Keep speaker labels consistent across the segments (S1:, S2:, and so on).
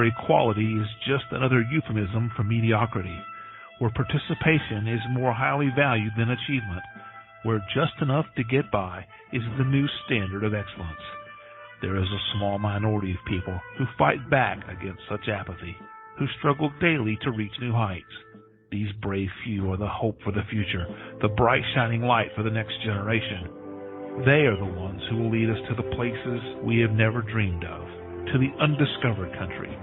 S1: equality is just another euphemism for mediocrity, where participation is more highly valued than achievement, where just enough to get by is the new standard of excellence. There is a small minority of people who fight back against such apathy, who struggle daily to reach new heights. These brave few are the hope for the future, the bright shining light for the next generation. They are the ones who will lead us to the places we have never dreamed of, to the undiscovered country,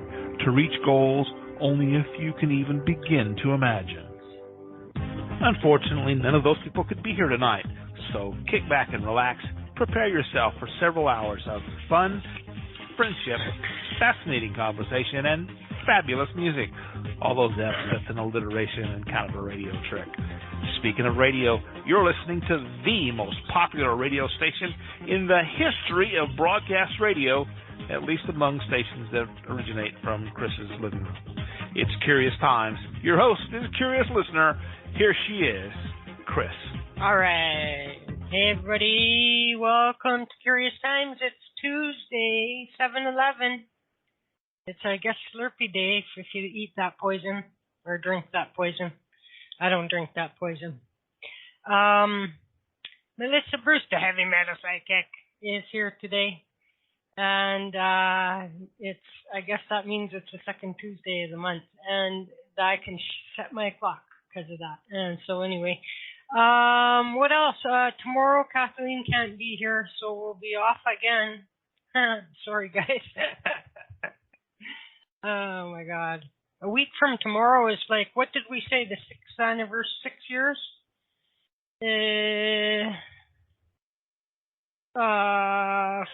S1: to reach goals only a few can even begin to imagine. Unfortunately, none of those people could be here tonight, so kick back and relax. Prepare yourself for several hours of fun, friendship, fascinating conversation, and fabulous music. All those F's, that's an alliteration and kind of a radio trick. Speaking of radio, you're listening to the most popular radio station in the history of broadcast radio, at least among stations that originate from Chris's living room. It's Curious Times. Your host is a curious listener. Here she is, Chris.
S2: All right. Hey, everybody. Welcome to Curious Times. It's Tuesday, 7/11. It's, I guess, Slurpee Day if you eat that poison or drink that poison. I don't drink that poison. Melissa Bruce, the heavy metal psychic, is here today. And I guess that means it's the second Tuesday of the month. And I can set my clock because of that. And so anyway, what else? Tomorrow Kathleen can't be here, so we'll be off again. Sorry, guys. Oh, my God. A week from tomorrow is like, what did we say, the 6th anniversary, 6 years?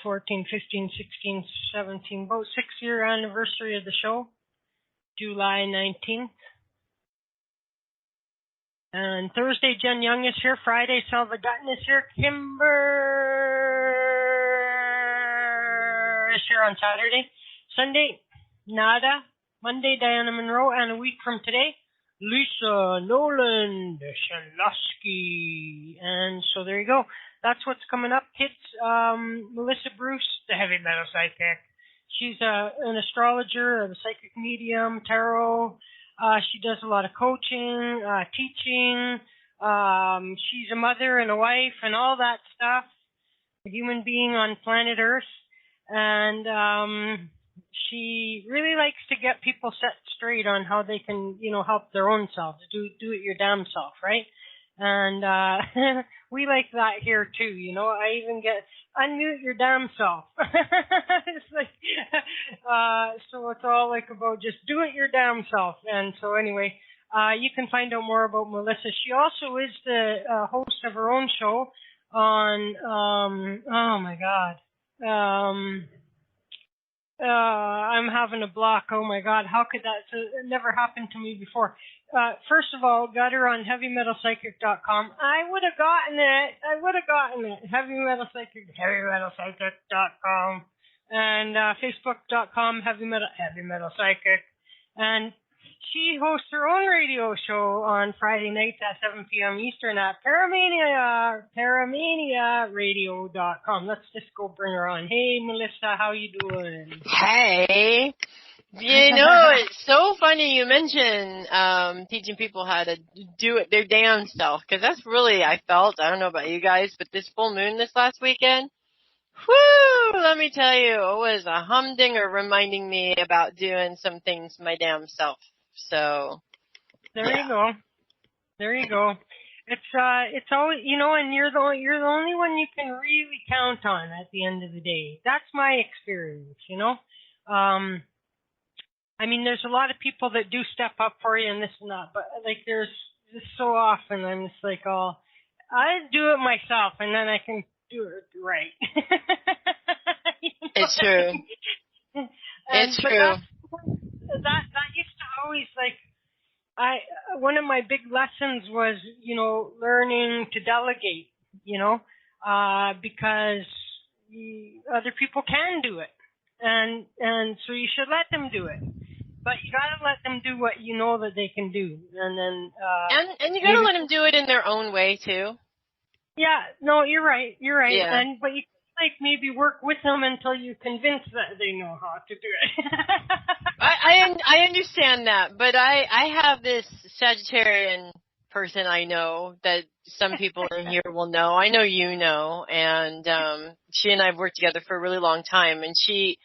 S2: 14, 15, 16, 17, about 6-year anniversary of the show, July 19th. And Thursday, Jen Young is here. Friday, Selva Dutton is here. Kimber is here on Saturday. Sunday, Nada. Monday, Diana Monroe. And a week from today, Lisa Nolan Shalosky. And so there you go. That's what's coming up, kids. Melissa Bruce, the heavy metal psychic. She's an astrologer, a psychic medium, tarot. She does a lot of coaching, teaching. She's a mother and a wife and all that stuff. A human being on planet Earth. And she really likes to get people set straight on how they can, help their own selves. Do it your damn self, right? And we like that here too, I even get unmute your damn self. It's like so it's all like about just do it your damn self. And so anyway, you can find out more about Melissa. She also is the host of her own show on oh my God. I'm having a block. Oh my God, how could that? It never happened to me before. First of all, got her on heavymetalpsychic.com. I would have gotten it. heavymetalpsychic.com. And facebook.com, heavymetalpsychic. And she hosts her own radio show on Friday nights at 7 p.m. Eastern at paramaniaradio.com. Let's just go bring her on. Hey, Melissa, how you doing?
S3: Hey. It's so funny you mention teaching people how to do it their damn self, because that's really, I don't know about you guys, but this full moon this last weekend, whoo, let me tell you, it was a humdinger reminding me about doing some things my damn self. So
S2: there you go. It's always, and you're the only one you can really count on at the end of the day. That's my experience, I mean, there's a lot of people that do step up for you and this and that, but like there's just so often I'm just like, I do it myself and then I can do it right.
S3: It's true. It's true.
S2: That used to always one of my big lessons was, learning to delegate, because other people can do it. And so you should let them do it. But you gotta let them do what you know that they can do. And then,
S3: and you gotta let them do it in their own way too.
S2: Yeah, no, you're right.
S3: Yeah.
S2: But you like maybe work with them until you convince that they know how to do it.
S3: I understand that, but I have this Sagittarian person I know that some people in here will know. I know you know, and she and I have worked together for a really long time, and she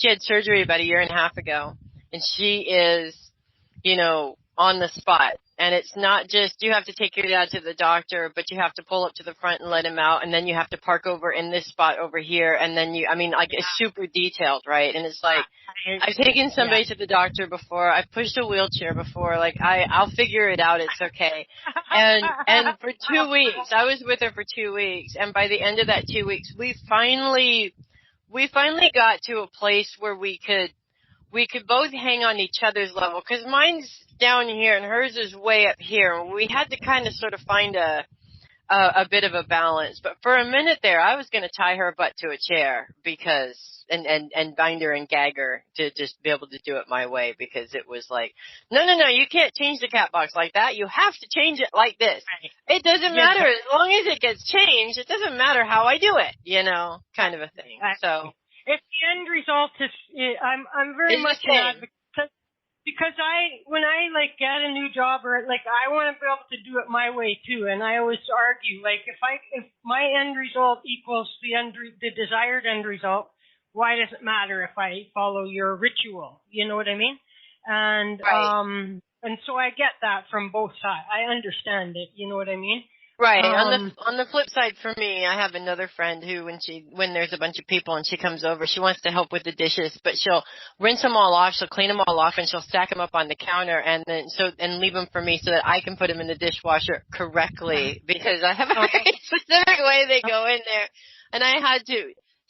S3: had surgery about a year and a half ago, and she is, on the spot. And it's not just you have to take your dad to the doctor, but you have to pull up to the front and let him out, and then you have to park over in this spot over here, and then it's super detailed, right? And it's like, I've taken somebody to the doctor before, I've pushed a wheelchair before, like I'll figure it out, it's okay. And for 2 weeks, I was with her for 2 weeks, and by the end of that 2 weeks, we finally got to a place where we could both hang on each other's level, because mine's down here and hers is way up here. We had to kind of sort of find a bit of a balance. But for a minute there, I was going to tie her butt to a chair and bind her and gag her to just be able to do it my way, because it was like, no, you can't change the cat box like that. You have to change it like this. It doesn't matter. As long as it gets changed, it doesn't matter how I do it, kind of a thing. So.
S2: If the end result is, I'm very much an advocate, because when I get a new job, or I want to be able to do it my way too, and I always argue, if my end result equals the desired end result, why does it matter if I follow your ritual? You know what I mean? And
S3: right.
S2: And so I get that from both sides. I understand it. You know what I mean?
S3: Right. On the flip side, for me, I have another friend who, when there's a bunch of people and she comes over, she wants to help with the dishes, but she'll rinse them all off, she'll clean them all off, and she'll stack them up on the counter, and leave them for me so that I can put them in the dishwasher correctly, because I have a very specific way they go in there, and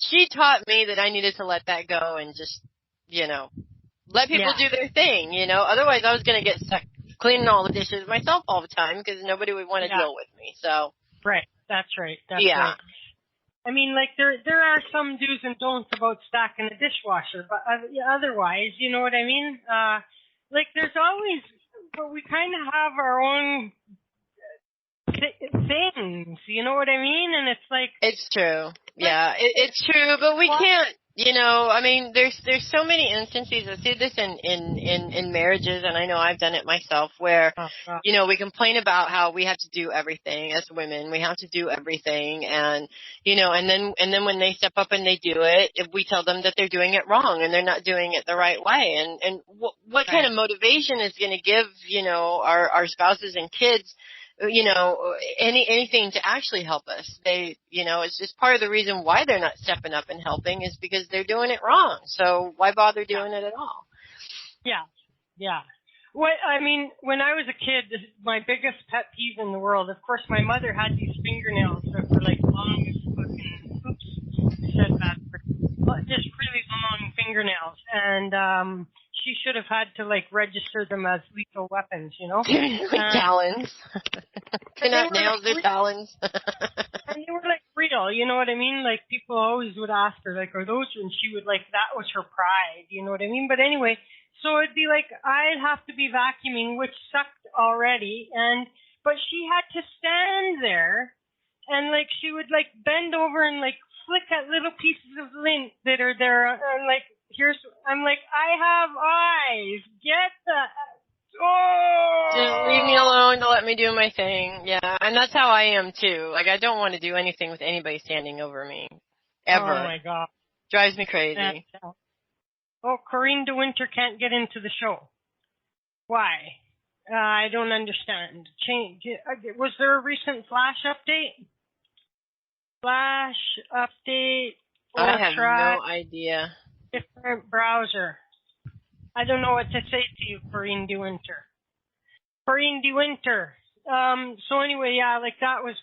S3: she taught me that I needed to let that go and just, let people do their thing, otherwise I was going to get stuck cleaning all the dishes myself all the time, because nobody would want to deal with me. So
S2: right, that's right. Right. I mean, there are some do's and don'ts about stacking a dishwasher, but otherwise, you know what I mean. There's always, but we kind of have our own things. You know what I mean? And it's like
S3: it's true. Yeah, it's true, but we can't. There's so many instances. I see this in marriages, and I know I've done it myself, where, we complain about how we have to do everything as women. We have to do everything, and, and then when they step up and they do it, if we tell them that they're doing it wrong and they're not doing it the right way. And what kind of motivation is going to give, our spouses and kids, anything to actually help us. It's just part of the reason why they're not stepping up and helping is because they're doing it wrong. So why bother doing it at all?
S2: Yeah. When I was a kid, my biggest pet peeve in the world, of course, my mother had these fingernails that were long as fucking, I said that, just really long fingernails. And, she should have had to register them as lethal weapons,
S3: Talons. They're not nails, they're talons.
S2: And they were real, you know what I mean? People always would ask her, are those, and she would that was her pride, you know what I mean? But anyway, so it'd be I'd have to be vacuuming, which sucked already, but she had to stand there, and she would bend over and flick at little pieces of lint that are there, and I have eyes. Get
S3: Just leave me alone to let me do my thing. Yeah, and that's how I am too. I don't want to do anything with anybody standing over me. Ever.
S2: Oh my God.
S3: Drives me crazy.
S2: Corinne DeWinter can't get into the show. Why? I don't understand. Was there a recent Flash update?
S3: I have no idea.
S2: Different browser. I don't know what to say to you, Corinne DeWinter. So anyway, that was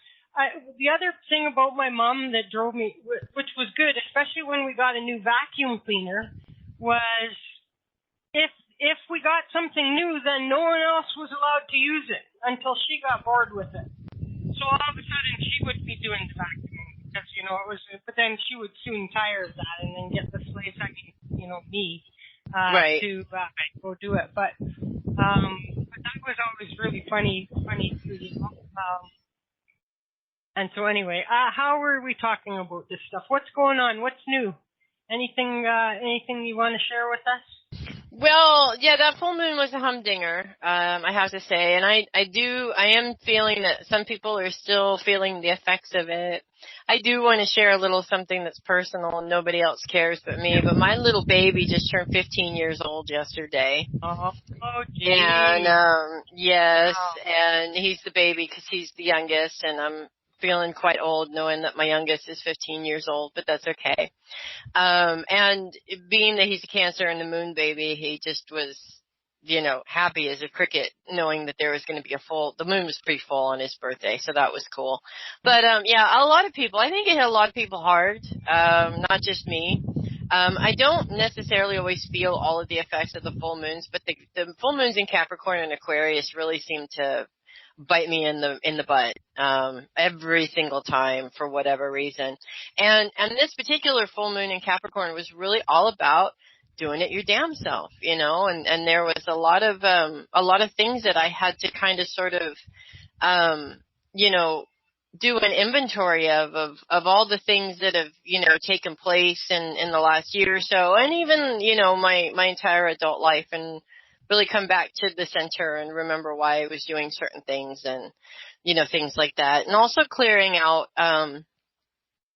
S2: the other thing about my mom that drove me, which was good, especially when we got a new vacuum cleaner, was if we got something new, then no one else was allowed to use it until she got bored with it. So all of a sudden, she would be doing the vacuuming because it was. But then she would soon tire of that and then get the slave second, me, to go do it. But that was always really funny too. And so anyway, how are we talking about this stuff? What's going on? What's new? Anything you want to share with us?
S3: Well, yeah, that full moon was a humdinger, I have to say, and I am feeling that some people are still feeling the effects of it. I do want to share a little something that's personal and nobody else cares but me, but my little baby just turned 15 years old yesterday.
S2: Oh, geez.
S3: And, yes,
S2: Wow.
S3: and he's the baby because he's the youngest, and I'm feeling quite old knowing that my youngest is 15 years old, but that's okay. And being that he's a Cancer and the moon baby, he just was, happy as a cricket knowing that there was going to be the moon was pretty full on his birthday, so that was cool. But, a lot of people, I think it hit a lot of people hard, not just me. I don't necessarily always feel all of the effects of the full moons, but the full moons in Capricorn and Aquarius really seem to bite me in the butt every single time for whatever reason. And this particular full moon in Capricorn was really all about doing it your damn self, and there was a lot of things that I had to kind of sort of do an inventory of all the things that have, taken place in the last year or so, and even, my entire adult life, and really come back to the center and remember why I was doing certain things and, things like that. And also clearing out,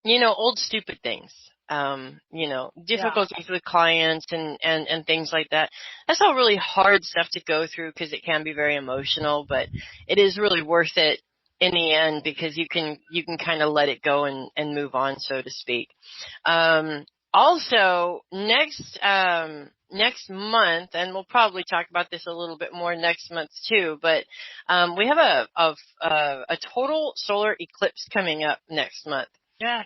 S3: old stupid things, difficulties with clients and things like that. That's all really hard stuff to go through because it can be very emotional, but it is really worth it in the end because you can kind of let it go and move on, so to speak. Also, next month, and we'll probably talk about this a little bit more next month too, but we have a total solar eclipse coming up next month.
S2: Yes.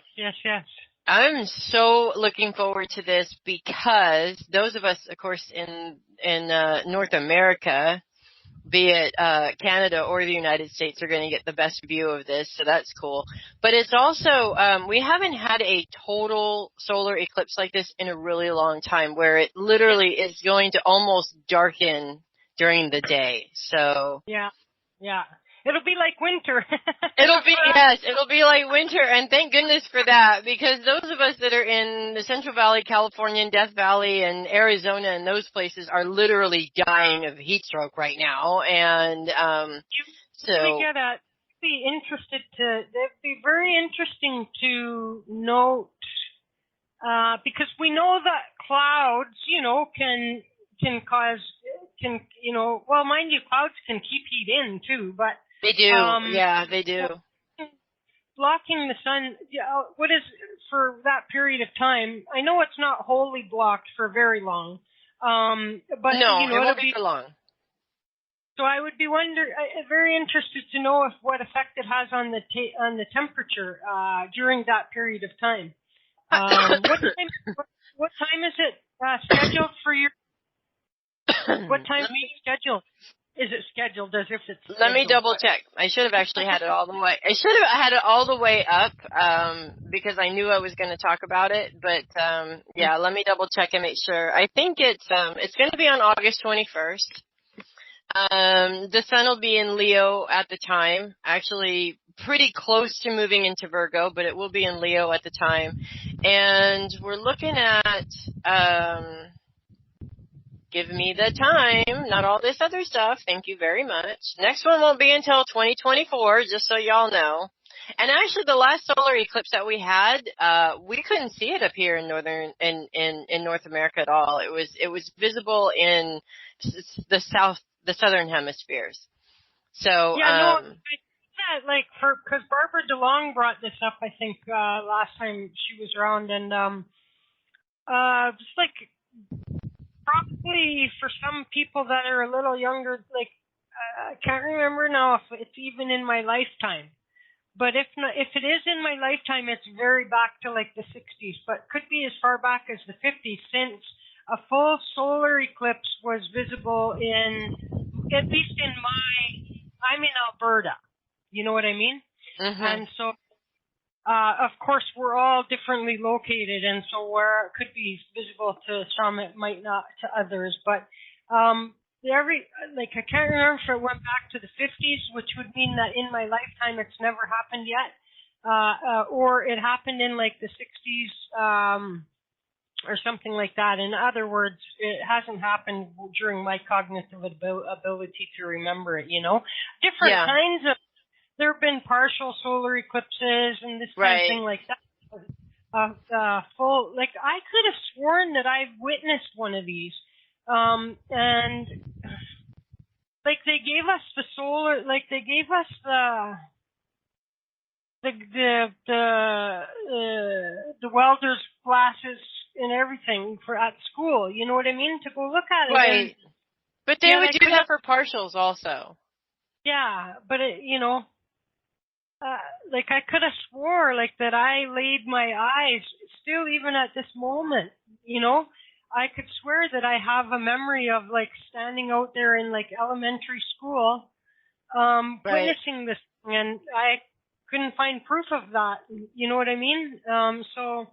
S3: I'm so looking forward to this because those of us, of course, in North America, be it Canada or the United States, are going to get the best view of this, so that's cool. But it's also, we haven't had a total solar eclipse like this in a really long time, where it literally is going to almost darken during the day. So
S2: yeah. It'll be like winter.
S3: It'll be like winter, and thank goodness for that, because those of us that are in the Central Valley, California, and Death Valley, and Arizona, and those places are literally dying of heat stroke right now, and
S2: That'd be very interesting to note, because we know that clouds, well, mind you, clouds can keep heat in too, but
S3: they do. They do.
S2: Blocking the sun, what is for that period of time? I know it's not wholly blocked for very long, but
S3: no, it won't be for long.
S2: So I would be very interested to know what effect it has on the temperature during that period of time. What time is it scheduled for your? What time is it scheduled? Is it scheduled as if it's scheduled?
S3: Let me double check. I should have actually had it all the way. I should have had it all the way up because I knew I was going to talk about it. But let me double check and make sure. I think it's going to be on August 21st. The sun will be in Leo at the time. Actually, pretty close to moving into Virgo, but it will be in Leo at the time. And we're looking at. Give me the time, not all this other stuff. Thank you very much. Next one won't be until 2024, just so y'all know. And actually, the last solar eclipse that we had, we couldn't see it up here in North America at all. It was visible in the southern hemispheres. So
S2: because Barbara DeLong brought this up, I think last time she was around, and just like. Probably for some people that are a little younger, I can't remember now if it's even in my lifetime. But if it is in my lifetime, it's very back to like the 60s, but could be as far back as the 50s, since a full solar eclipse was visible at least I'm in Alberta. You know what I mean?
S3: Mm-hmm.
S2: And so, of course, we're all differently located, and so where it could be visible to some, it might not to others. But I can't remember if it went back to the 50s, which would mean that in my lifetime it's never happened yet. or it happened in like the 60s, or something like that. In other words, it hasn't happened during my cognitive ability to remember it, Different
S3: Yeah.
S2: kinds of, there have been partial solar eclipses and this kind of thing like that. Full, like I could have sworn that I've witnessed one of these. And like they gave us the solar, like they gave us the welder's glasses and everything at school. You know what I mean? To go look at it.
S3: Right. But they would do that for partials also.
S2: Yeah, but like I could have swore like that I laid my eyes still even at this moment. I could swear that I have a memory of like standing out there in like elementary school, witnessing this thing, and I couldn't find proof of that. You know what I mean? So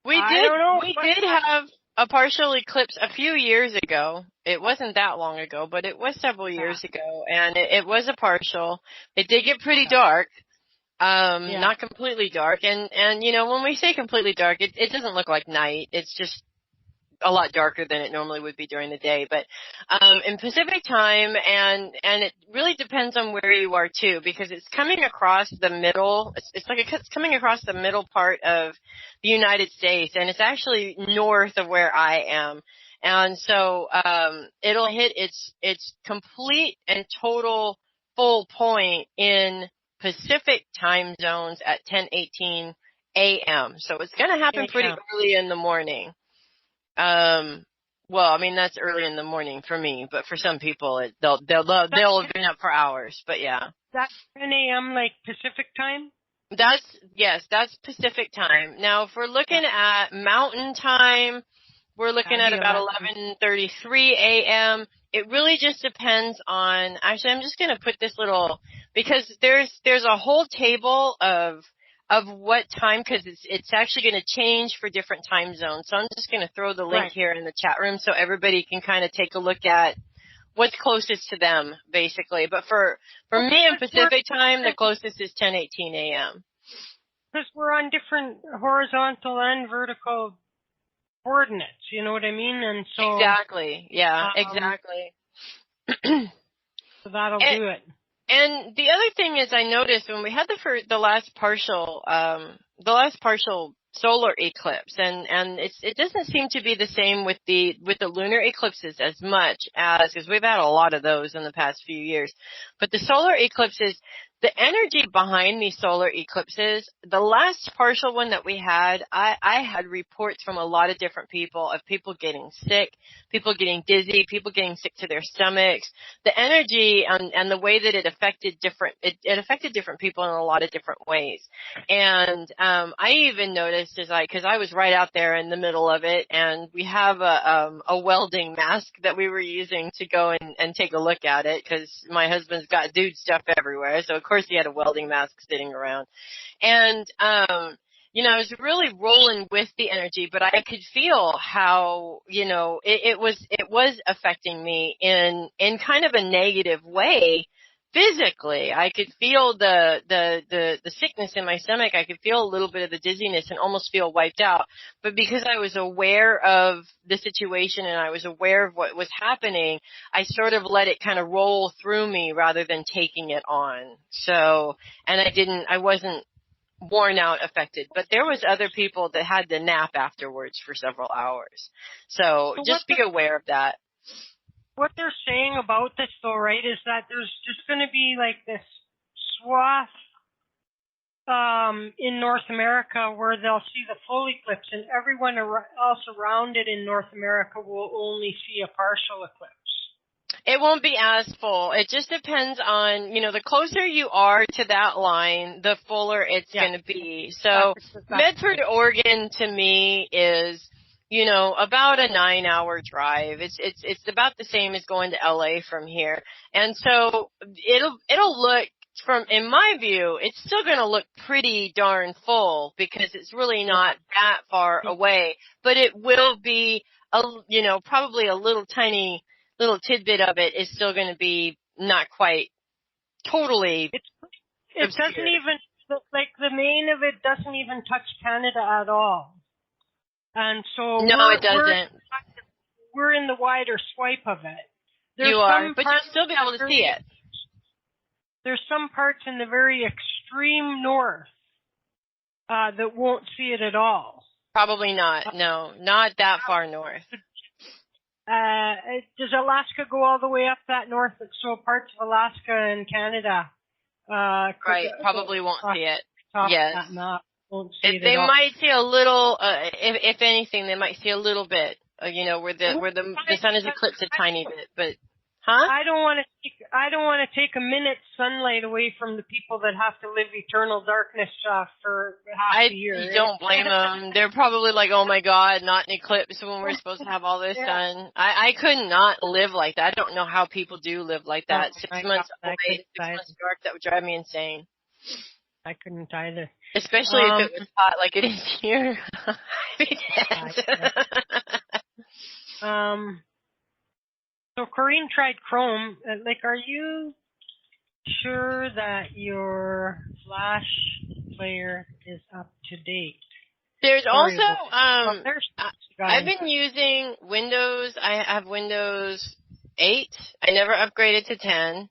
S3: we did have a partial eclipse a few years ago. It wasn't that long ago, but it was several years ago, and it was a partial. It did get pretty dark. Not completely dark, and when we say completely dark, it doesn't look like night. It's just a lot darker than it normally would be during the day. But in Pacific time, and it really depends on where you are too, because it's coming across the middle. It's coming across the middle part of the United States, and it's actually north of where I am. And so it'll hit its complete and total full point in Pacific time zones at 10:18 a.m. So it's going to happen pretty early in the morning. Well, I mean, that's early in the morning for me, but for some people, they'll have been up for hours. But yeah,
S2: that's 10 a.m. like Pacific time.
S3: That's Pacific time. Now, if we're looking at Mountain time, we're looking at about 11:33 a.m. It really just depends on. Actually, I'm just going to put this little, because there's a whole table of what time, because it's actually going to change for different time zones. So I'm just going to throw the link here in the chat room so everybody can kind of take a look at what's closest to them, basically. But for me in Pacific time, the closest is 10:18 a.m.
S2: Because we're on different horizontal and vertical coordinates, you know what I mean? And so
S3: exactly, yeah, exactly.
S2: So that'll do it.
S3: And the other thing is, I noticed when we had the last partial solar eclipse, and it doesn't seem to be the same with the lunar eclipses as much as, because we've had a lot of those in the past few years, but the solar eclipses, the energy behind these solar eclipses, the last partial one that we had, I had reports from a lot of different people of people getting sick, people getting dizzy, people getting sick to their stomachs. The energy and the way that it affected different people in a lot of different ways. And I even noticed, because I was right out there in the middle of it, and we have a welding mask that we were using to go and take a look at it, because my husband's got dude stuff everywhere, so of course he had a welding mask sitting around. And I was really rolling with the energy, but I could feel how, it was affecting me in kind of a negative way. Physically, I could feel the sickness in my stomach. I could feel a little bit of the dizziness and almost feel wiped out. But because I was aware of the situation and I was aware of what was happening, I sort of let it kind of roll through me rather than taking it on. So, and I wasn't worn out, affected. But there was other people that had to nap afterwards for several hours. So just be aware of that.
S2: What they're saying about this, though, right, is that there's just going to be like this swath in North America where they'll see the full eclipse, and everyone else around it in North America will only see a partial eclipse.
S3: It won't be as full. It just depends on, the closer you are to that line, the fuller it's going to be. So Medford, Oregon, to me is, about a 9-hour drive. It's about the same as going to LA from here. And so it'll look, in my view, it's still going to look pretty darn full because it's really not that far away, but it will be probably a little tiny little tidbit of it is still going to be not quite totally.
S2: It doesn't even like the main of it doesn't even touch Canada at all. And so
S3: No, it doesn't.
S2: We're in the wider swipe of it.
S3: You are, but you'll still be able to see it.
S2: There's some parts in the very extreme north that won't see it at all.
S3: Probably not. No, not that far north.
S2: Does Alaska go all the way up that north? So parts of Alaska and Canada,
S3: right? Probably won't see it. Yes.
S2: That map won't see it
S3: They
S2: at all.
S3: might see a little. If anything, they might see a little bit. Where the sun is eclipsed a tiny bit, but. Huh?
S2: I don't want to take a minute's sunlight away from the people that have to live eternal darkness for half a year.
S3: I don't blame them. They're probably like, oh my God, not an eclipse when we're supposed to have all this sun. I could not live like that. I don't know how people do live like that. 6 months away, 6 months dark, that would drive me insane.
S2: I couldn't either.
S3: Especially if it was hot like it is here.
S2: So Corrine tried Chrome. Are you sure that your Flash player is up to date?
S3: There's also, I've been using Windows. I have Windows 8. I never upgraded to 10.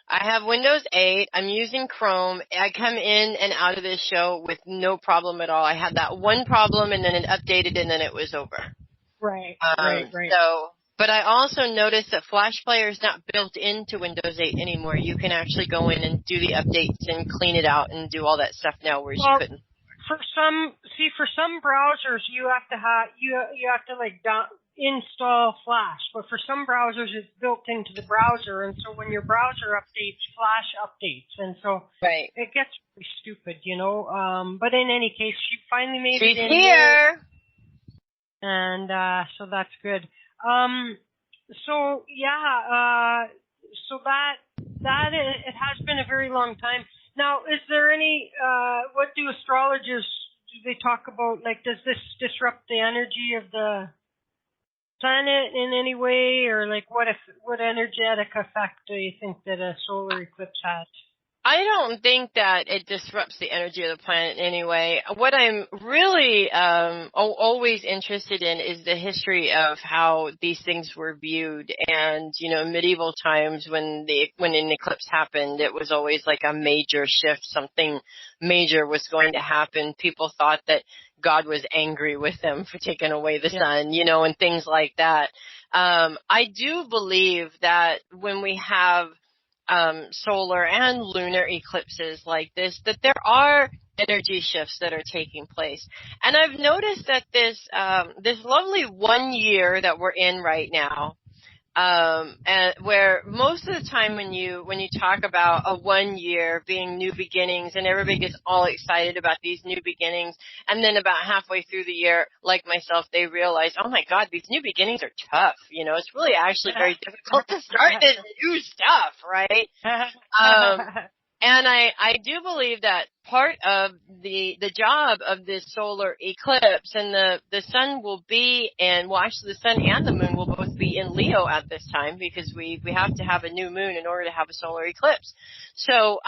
S3: I have Windows 8. I'm using Chrome. I come in and out of this show with no problem at all. I had that one problem and then it updated and then it was over.
S2: Right.
S3: But I also noticed that Flash Player is not built into Windows 8 anymore. You can actually go in and do the updates and clean it out and do all that stuff now, whereas you couldn't.
S2: For some browsers you have to install Flash, but for some browsers it's built into the browser, and so when your browser updates, Flash updates, and so it gets pretty stupid, But in any case, she finally made it in
S3: here,
S2: and so that's good. So that it has been a very long time. Now, is there any, what do astrologers, do they talk about, does this disrupt the energy of the planet in any way, or what energetic effect do you think that a solar eclipse has?
S3: I don't think that it disrupts the energy of the planet in any way. What I'm really always interested in is the history of how these things were viewed. And, in medieval times when an eclipse happened, it was always like a major shift. Something major was going to happen. People thought that God was angry with them for taking away the sun, and things like that. I do believe that when we have solar and lunar eclipses like this, that there are energy shifts that are taking place. And I've noticed that this lovely 1 year that we're in right now, and where most of the time when you talk about a 1 year being new beginnings and everybody gets all excited about these new beginnings, and then about halfway through the year, like myself, they realize, oh my God, these new beginnings are tough. It's really actually very difficult to start this new stuff, right? And I do believe that part of the job of this solar eclipse, and the sun will be actually the sun and the moon will both be in Leo at this time, because we have to have a new moon in order to have a solar eclipse. So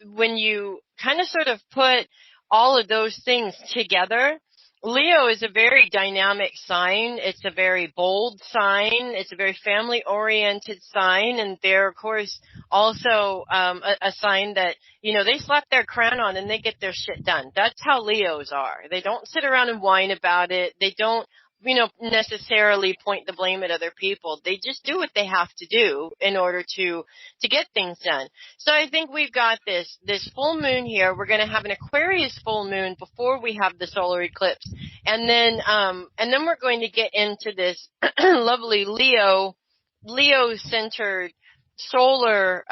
S3: when you kind of sort of put all of those things together, Leo is a very dynamic sign. It's a very bold sign. It's a very family-oriented sign. And they're, of course, also a sign that, they slap their crown on and they get their shit done. That's how Leos are. They don't sit around and whine about it. They don't, necessarily point the blame at other people. They just do what they have to do in order to get things done. So I think we've got this full moon here. We're going to have an Aquarius full moon before we have the solar eclipse. And then we're going to get into this lovely Leo-centered solar,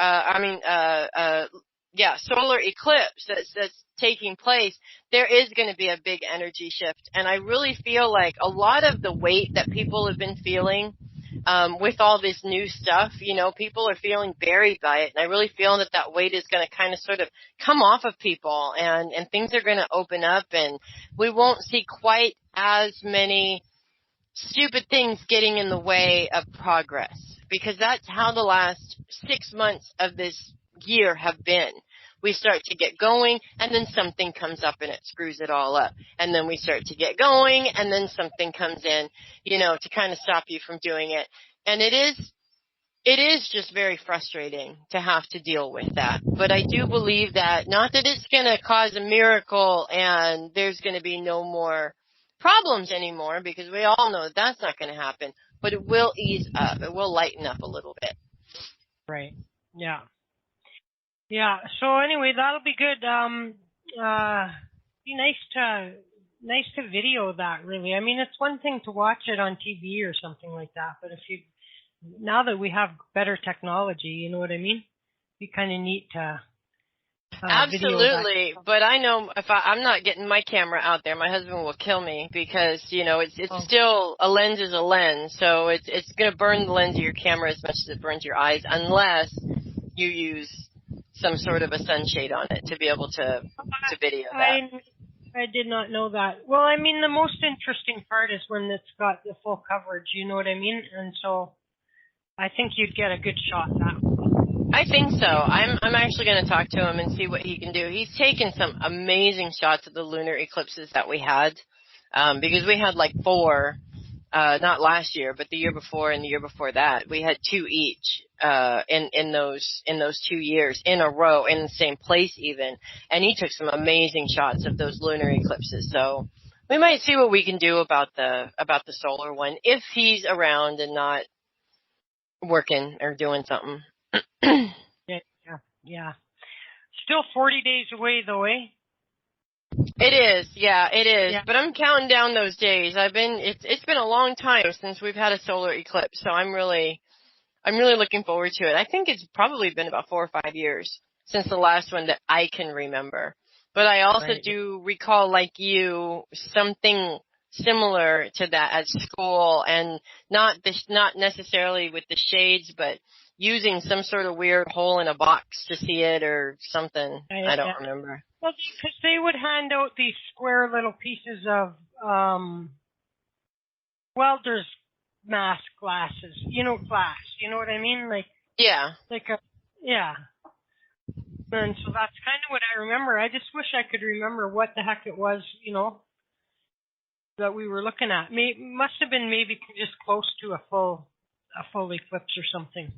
S3: solar eclipse that's taking place. There is going to be a big energy shift, and I really feel like a lot of the weight that people have been feeling with all this new stuff, people are feeling buried by it, and I really feel that weight is going to kind of sort of come off of people, and things are going to open up, and we won't see quite as many stupid things getting in the way of progress, because that's how the last 6 months of this year have been. we start to get going, and then something comes up and it screws it all up. And then we start to get going, and then something comes in, to kind of stop you from doing it. And it is just very frustrating to have to deal with that. But I do believe that, not that it's going to cause a miracle and there's going to be no more problems anymore, because we all know that that's not going to happen, but it will ease up. It will lighten up a little bit.
S2: Right. Yeah. Yeah. So anyway, that'll be good. Be nice to video that, really. I mean, it's one thing to watch it on TV or something like that, but now that we have better technology, you know what I mean? It'd be kind of neat to
S3: Absolutely, but I know if I'm not getting my camera out there, my husband will kill me, because it's still, a lens is a lens, so it's going to burn the lens of your camera as much as it burns your eyes, unless you use some sort of a sunshade on it to be able to video that.
S2: I did not know that. Well, I mean, the most interesting part is when it's got the full coverage, you know what I mean? And so I think you'd get a good shot that way.
S3: I think so. I'm actually going to talk to him and see what he can do. He's taken some amazing shots of the lunar eclipses that we had, because we had like 4, not last year, but the year before and the year before that. We had 2 each in those 2 years in a row, in the same place even. And he took some amazing shots of those lunar eclipses. So we might see what we can do about the solar one, if he's around and not working or doing something.
S2: Yeah. Still 40 days away, though, eh?
S3: It is, yeah, it is.
S2: Yeah.
S3: But I'm counting down those days. It's been a long time since we've had a solar eclipse, so I'm really looking forward to it. I think it's probably been about 4 or 5 years since the last one that I can remember. But I also do recall, like you, something similar to that at school, and not necessarily with the shades, but using some sort of weird hole in a box to see it or something. I don't remember.
S2: Well, because they would hand out these square little pieces of welder's mask glasses, glass. You know what I mean?
S3: Yeah.
S2: Yeah. And so that's kind of what I remember. I just wish I could remember what the heck it was, that we were looking at. Must have been maybe just close to a full eclipse or something.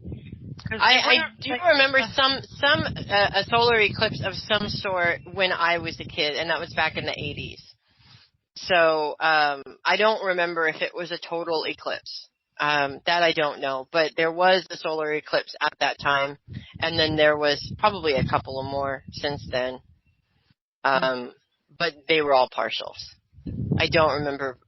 S3: I do remember a solar eclipse of some sort when I was a kid, and that was back in the 80s. So I don't remember if it was a total eclipse. That I don't know, but there was the solar eclipse at that time, and then there was probably a couple of more since then. But they were all partials. I don't remember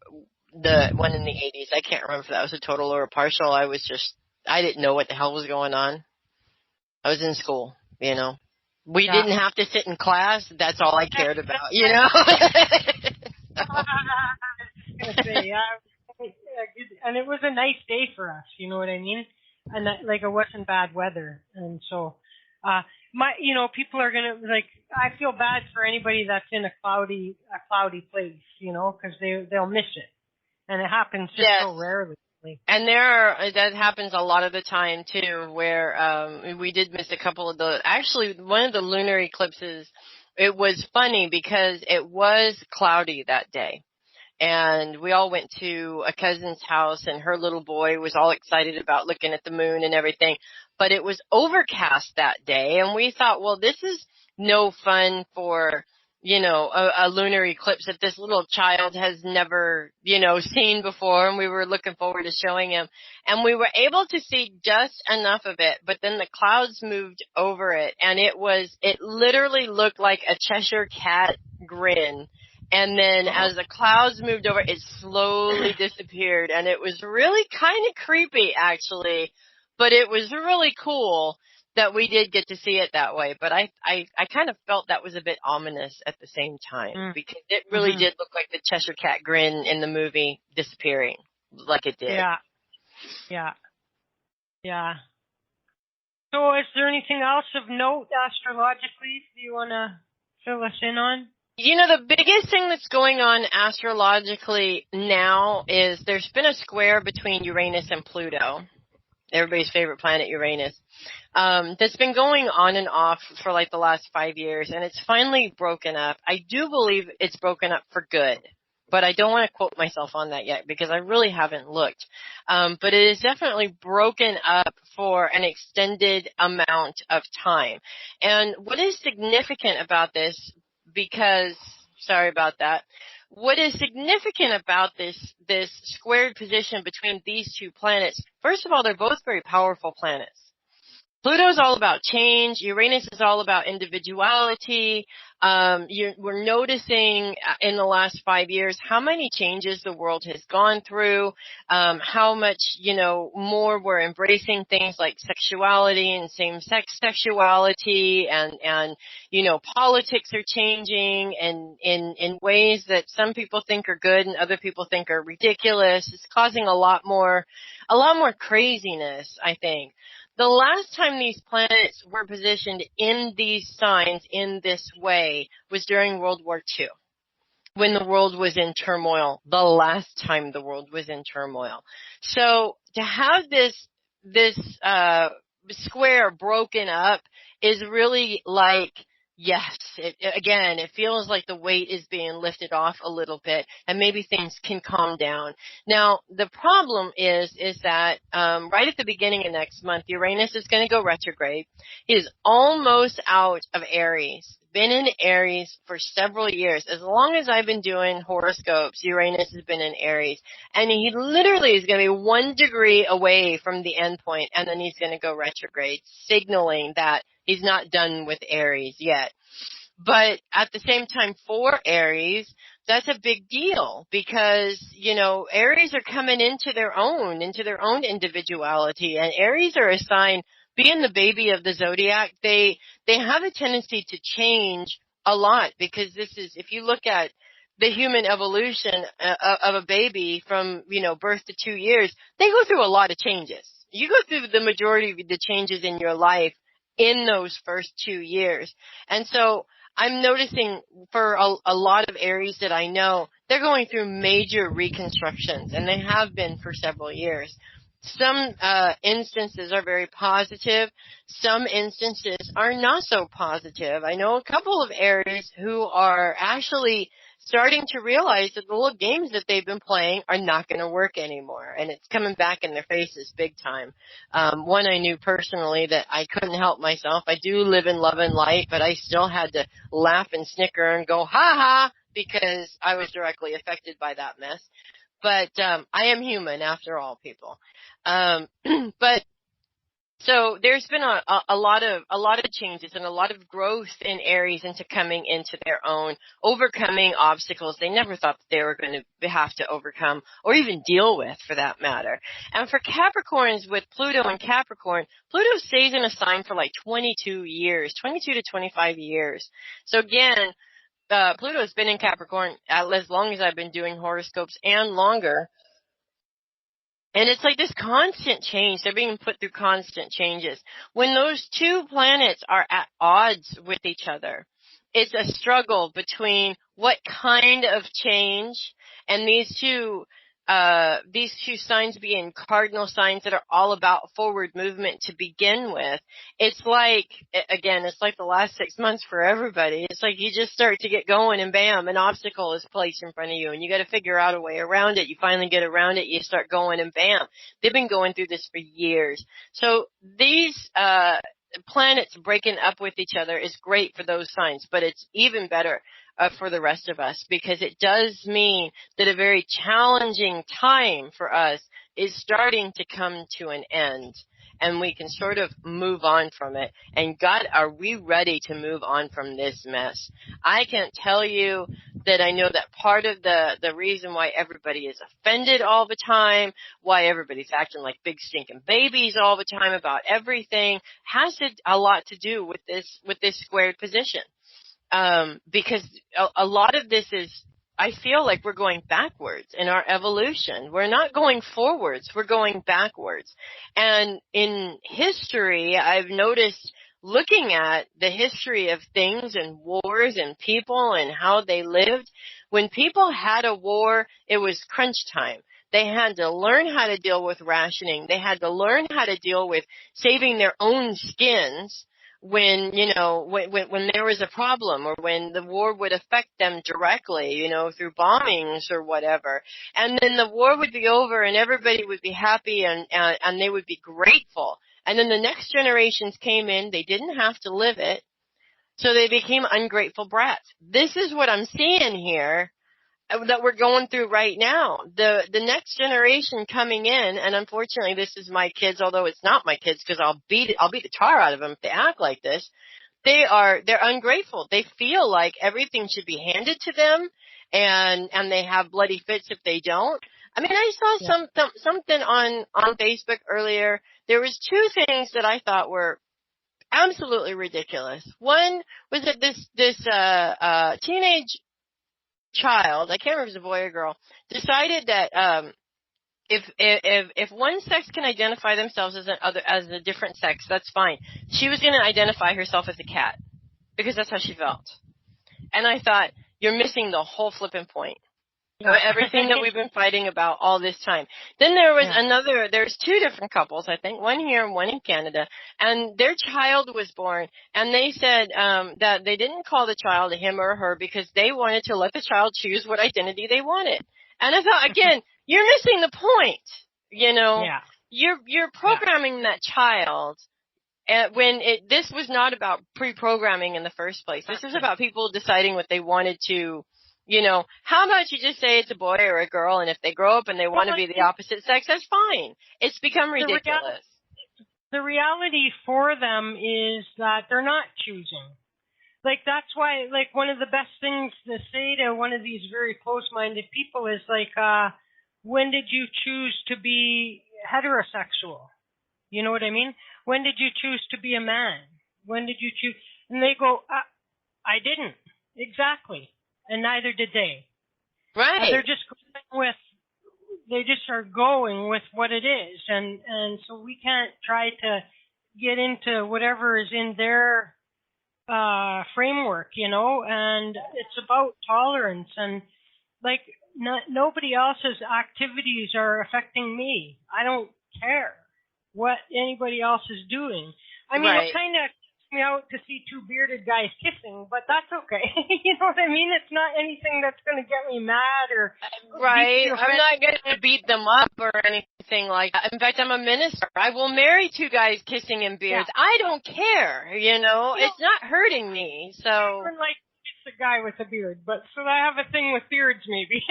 S3: the one in the 80s. I can't remember if that was a total or a partial. I didn't know what the hell was going on. I was in school, We didn't have to sit in class. That's all I cared about,
S2: And it was a nice day for us, you know what I mean? And it wasn't bad weather. And so, people are gonna I feel bad for anybody that's in a cloudy place, because they'll miss it, and it happens just so rarely.
S3: And that happens a lot of the time too, where we did miss a couple of actually one of the lunar eclipses. It was funny because it was cloudy that day. And we all went to a cousin's house, and her little boy was all excited about looking at the moon and everything. But it was overcast that day, and we thought, well, this is no fun for, a lunar eclipse that this little child has never, seen before, and we were looking forward to showing him. And we were able to see just enough of it, but then the clouds moved over it, and it literally looked like a Cheshire cat grin. And then as the clouds moved over, it slowly disappeared. And it was really kind of creepy, actually. But it was really cool that we did get to see it that way. But I kind of felt that was a bit ominous at the same time. Because it really did look like the Cheshire Cat grin in the movie disappearing, like it did.
S2: Yeah. So is there anything else of note astrologically do you want to fill us in on?
S3: The biggest thing that's going on astrologically now is there's been a square between Uranus and Pluto. everybody's favorite planet, Uranus, that's been going on and off for like the last 5 years, and it's finally broken up. I do believe it's broken up for good, but I don't want to quote myself on that yet because I really haven't looked. But it is definitely broken up for an extended amount of time. And what is significant about this, because, sorry about that, what is significant about this squared position between these two planets, first of all, they're both very powerful planets. Pluto's all about change. Uranus is all about individuality. We're noticing in the last 5 years how many changes the world has gone through, how much, more we're embracing things like sexuality and same-sex sexuality, and politics are changing and in ways that some people think are good and other people think are ridiculous. It's causing a lot more craziness, I think. The last time these planets were positioned in these signs in this way was during World War II, when the world was in turmoil, the last time the world was in turmoil. So to have this square broken up is really like, yes, it feels like the weight is being lifted off a little bit, and maybe things can calm down. Now, the problem is that right at the beginning of next month, Uranus is going to go retrograde. He is almost out of Aries. Been in Aries for several years. As long as I've been doing horoscopes, Uranus has been in Aries. And he literally is going to be 1 degree away from the end point, and then he's going to go retrograde, signaling that he's not done with Aries yet. But at the same time, for Aries, that's a big deal because, Aries are coming into their own individuality. And Aries are a sign, being the baby of the zodiac, they have a tendency to change a lot, because this is, if you look at the human evolution of a baby from, birth to 2 years, they go through a lot of changes. You go through the majority of the changes in your life in those first 2 years. And so I'm noticing for a lot of Aries that I know, they're going through major reconstructions, and they have been for several years. Some instances are very positive. Some instances are not so positive. I know a couple of Aries who are actually starting to realize that the little games that they've been playing are not going to work anymore, and it's coming back in their faces big time. One I knew personally that I couldn't help myself. I do live in love and light, but I still had to laugh and snicker and go, ha-ha, because I was directly affected by that mess. But I am human after all, people. But so there's been a lot of changes and a lot of growth in Aries into coming into their own, overcoming obstacles they never thought that they were going to have to overcome or even deal with, for that matter. And for Capricorns, with Pluto and Capricorn, Pluto stays in a sign for like 22 to 25 years. So again, Pluto's been in Capricorn as long as I've been doing horoscopes and longer. And it's like this constant change. They're being put through constant changes. When those two planets are at odds with each other, it's a struggle between what kind of change, and these two signs being cardinal signs that are all about forward movement to begin with. It's like the last 6 months for everybody. It's like you just start to get going and bam, an obstacle is placed in front of you and you got to figure out a way around it. You finally get around it, you start going and bam. They've been going through this for years. So these planets breaking up with each other is great for those signs, but it's even better for the rest of us, because it does mean that a very challenging time for us is starting to come to an end, and we can sort of move on from it. And God, are we ready to move on from this mess? I can't tell you that I know that part of the reason why everybody is offended all the time, why everybody's acting like big stinking babies all the time about everything, has a lot to do with this squared position. Because a lot of this is, I feel like we're going backwards in our evolution. We're not going forwards, we're going backwards. And in history, I've noticed, looking at the history of things and wars and people and how they lived, when people had a war, it was crunch time. They had to learn how to deal with rationing. They had to learn how to deal with saving their own skins when, when there was a problem or when the war would affect them directly, through bombings or whatever. And then the war would be over and everybody would be happy and they would be grateful. And then the next generations came in. They didn't have to live it. So they became ungrateful brats. This is what I'm seeing here that we're going through right now. The next generation coming in, and unfortunately this is my kids, although it's not my kids because I'll beat the tar out of them if they act like this. They're ungrateful. They feel like everything should be handed to them and they have bloody fits if they don't. I mean, I saw something on Facebook earlier. There was two things that I thought were absolutely ridiculous. One was that this teenage child, I can't remember if it was a boy or girl, decided that if one sex can identify themselves as a different sex, that's fine. She was going to identify herself as a cat because that's how she felt. And I thought, you're missing the whole flipping point. Everything that we've been fighting about all this time. Then there was there's two different couples, I think, one here and one in Canada, and their child was born, and they said that they didn't call the child a him or her because they wanted to let the child choose what identity they wanted. And I thought, again, you're missing the point, You're programming that child. When this was not about pre-programming in the first place. This is about people deciding what they wanted to. How about you just say it's a boy or a girl, and if they grow up and they want to be the opposite sex, that's fine. It's become ridiculous.
S2: The reality for them is that they're not choosing. Like, that's why, like, one of the best things to say to one of these very close-minded people is, like, when did you choose to be heterosexual? You know what I mean? When did you choose to be a man? When did you choose? And they go, I didn't. Exactly. And neither did they.
S3: Right.
S2: They're just are going with what it is. And so we can't try to get into whatever is in their framework, and it's about tolerance. And like, nobody else's activities are affecting me. I don't care what anybody else is doing. I mean, It kind of me out to see two bearded guys kissing, but that's okay. You know what I mean? It's not anything that's going to get me mad or
S3: right. I'm not going to beat them up or anything like that. In fact, I'm a minister. I will marry two guys kissing in beards. Yeah. I don't care. It's not hurting me. So
S2: like it's a guy with a beard, but so I have a thing with beards, maybe.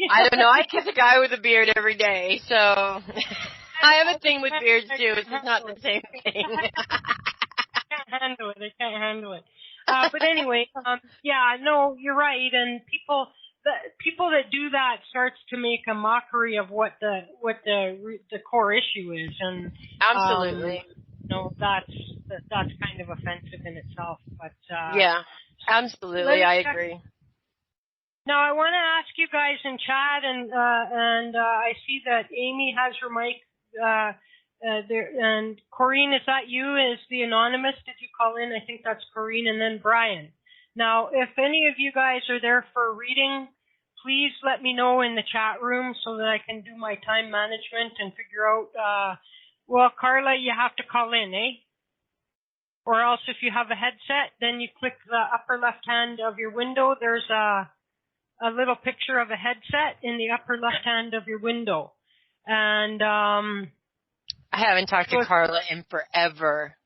S3: I don't know. I kiss a guy with a beard every day, so I have a thing with beards too. It's just not the same thing.
S2: They can't handle it. But anyway, no, you're right. And people that do that starts to make a mockery of what the core issue is, and
S3: absolutely,
S2: that's kind of offensive in itself. But
S3: yeah, absolutely, I agree.
S2: Now I want to ask you guys in chat, and I see that Amy has her mic. There, and Corrine, is that you as the anonymous? Did you call in? I think that's Corrine, and then Brian. Now, if any of you guys are there for a reading, please let me know in the chat room so that I can do my time management and figure out, well, Carla, you have to call in, eh? Or else if you have a headset, then you click the upper left hand of your window. There's a little picture of a headset in the upper left hand of your window. And
S3: I haven't talked to Carla in forever.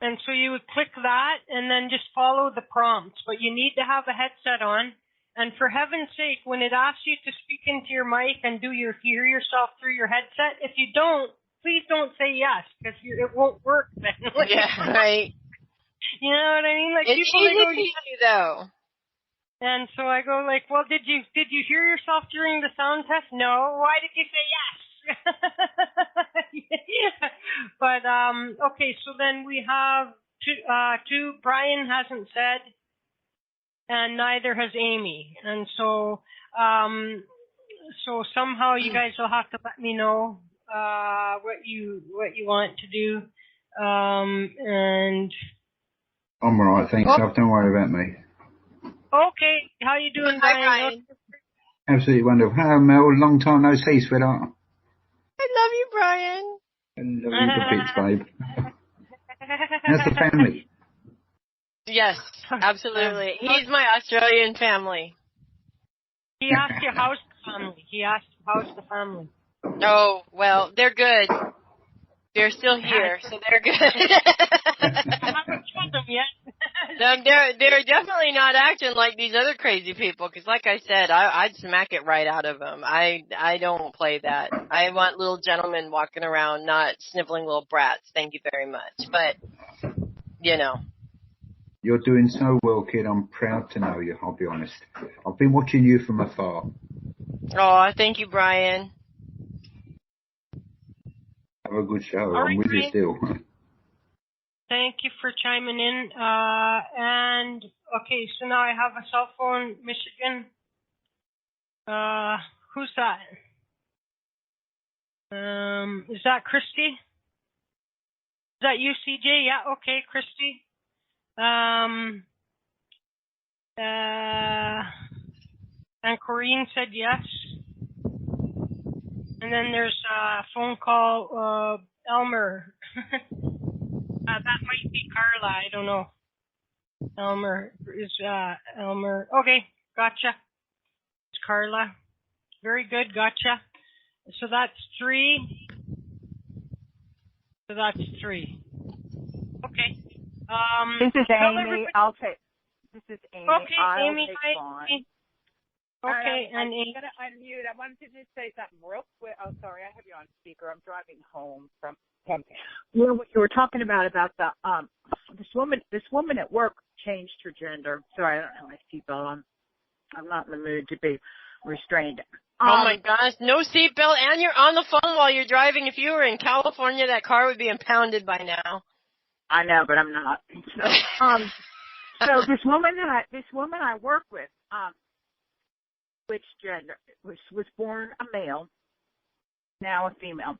S2: And so you would click that and then just follow the prompts. But you need to have a headset on. And for heaven's sake, when it asks you to speak into your mic and hear yourself through your headset, if you don't, please don't say yes, because it won't work then.
S3: Yeah, right.
S2: You know what I mean? Like,
S3: it's
S2: people
S3: easy
S2: go,
S3: to you, though.
S2: And so I go like, well, did you hear yourself during the sound test? No. Why did you say yes? But okay, so then we have two. Brian hasn't said, and neither has Amy, and so somehow you guys will have to let me know what you want to do, and
S4: I'm alright, thanks. Don't worry about me.
S2: Okay, how you doing, Brian?
S3: Hi, Brian.
S4: Absolutely wonderful. Hello, Mel. Long time no see, sweetheart.
S3: I love you, Brian.
S4: I love you to bits, babe. How's the family?
S3: Yes, absolutely. He's my Australian family.
S2: He asked you how's the family. He asked how's the family.
S3: Oh, well, they're good. They're still here, so they're good.
S2: I haven't told them yet.
S3: They're definitely not acting like these other crazy people, because like I said, I'd smack it right out of them. I don't play that. I want little gentlemen walking around, not sniveling little brats. Thank you very much. But, you know.
S4: You're doing so well, kid. I'm proud to know you, I'll be honest. I've been watching you from afar.
S3: Oh, thank you, Brian.
S4: Have a good show.
S2: All
S4: I'm
S2: right,
S4: with
S2: Brian.
S4: you still.
S2: Thank you for chiming in. And, okay, so now I have a cell phone, Michigan. Who's that? Is that Christy? Is that you, CJ? Yeah, okay, Christy. And Corrine said yes. And then there's a phone call, Elmer. That might be Carla, I don't know. Elmer. Okay, gotcha. It's Carla. Very good, gotcha. So that's 3. Okay.
S5: This is Amy. This is Amy.
S2: Okay,
S5: I'll
S2: Amy.
S5: take
S2: Hi.
S5: Vaughn.
S2: Okay, and
S5: I'm
S2: Amy.
S5: going to unmute. I wanted to just say something real quick. Oh, sorry, I have you on speaker. I'm driving home from you know what you were talking about the this woman at work changed her gender. Sorry, I don't have my seatbelt on. I'm not in the mood to be restrained.
S3: Oh my gosh, no seatbelt, and you're on the phone while you're driving. If you were in California, that car would be impounded by now.
S5: I know, but I'm not. So this woman I work with, which gender was born a male, now a female.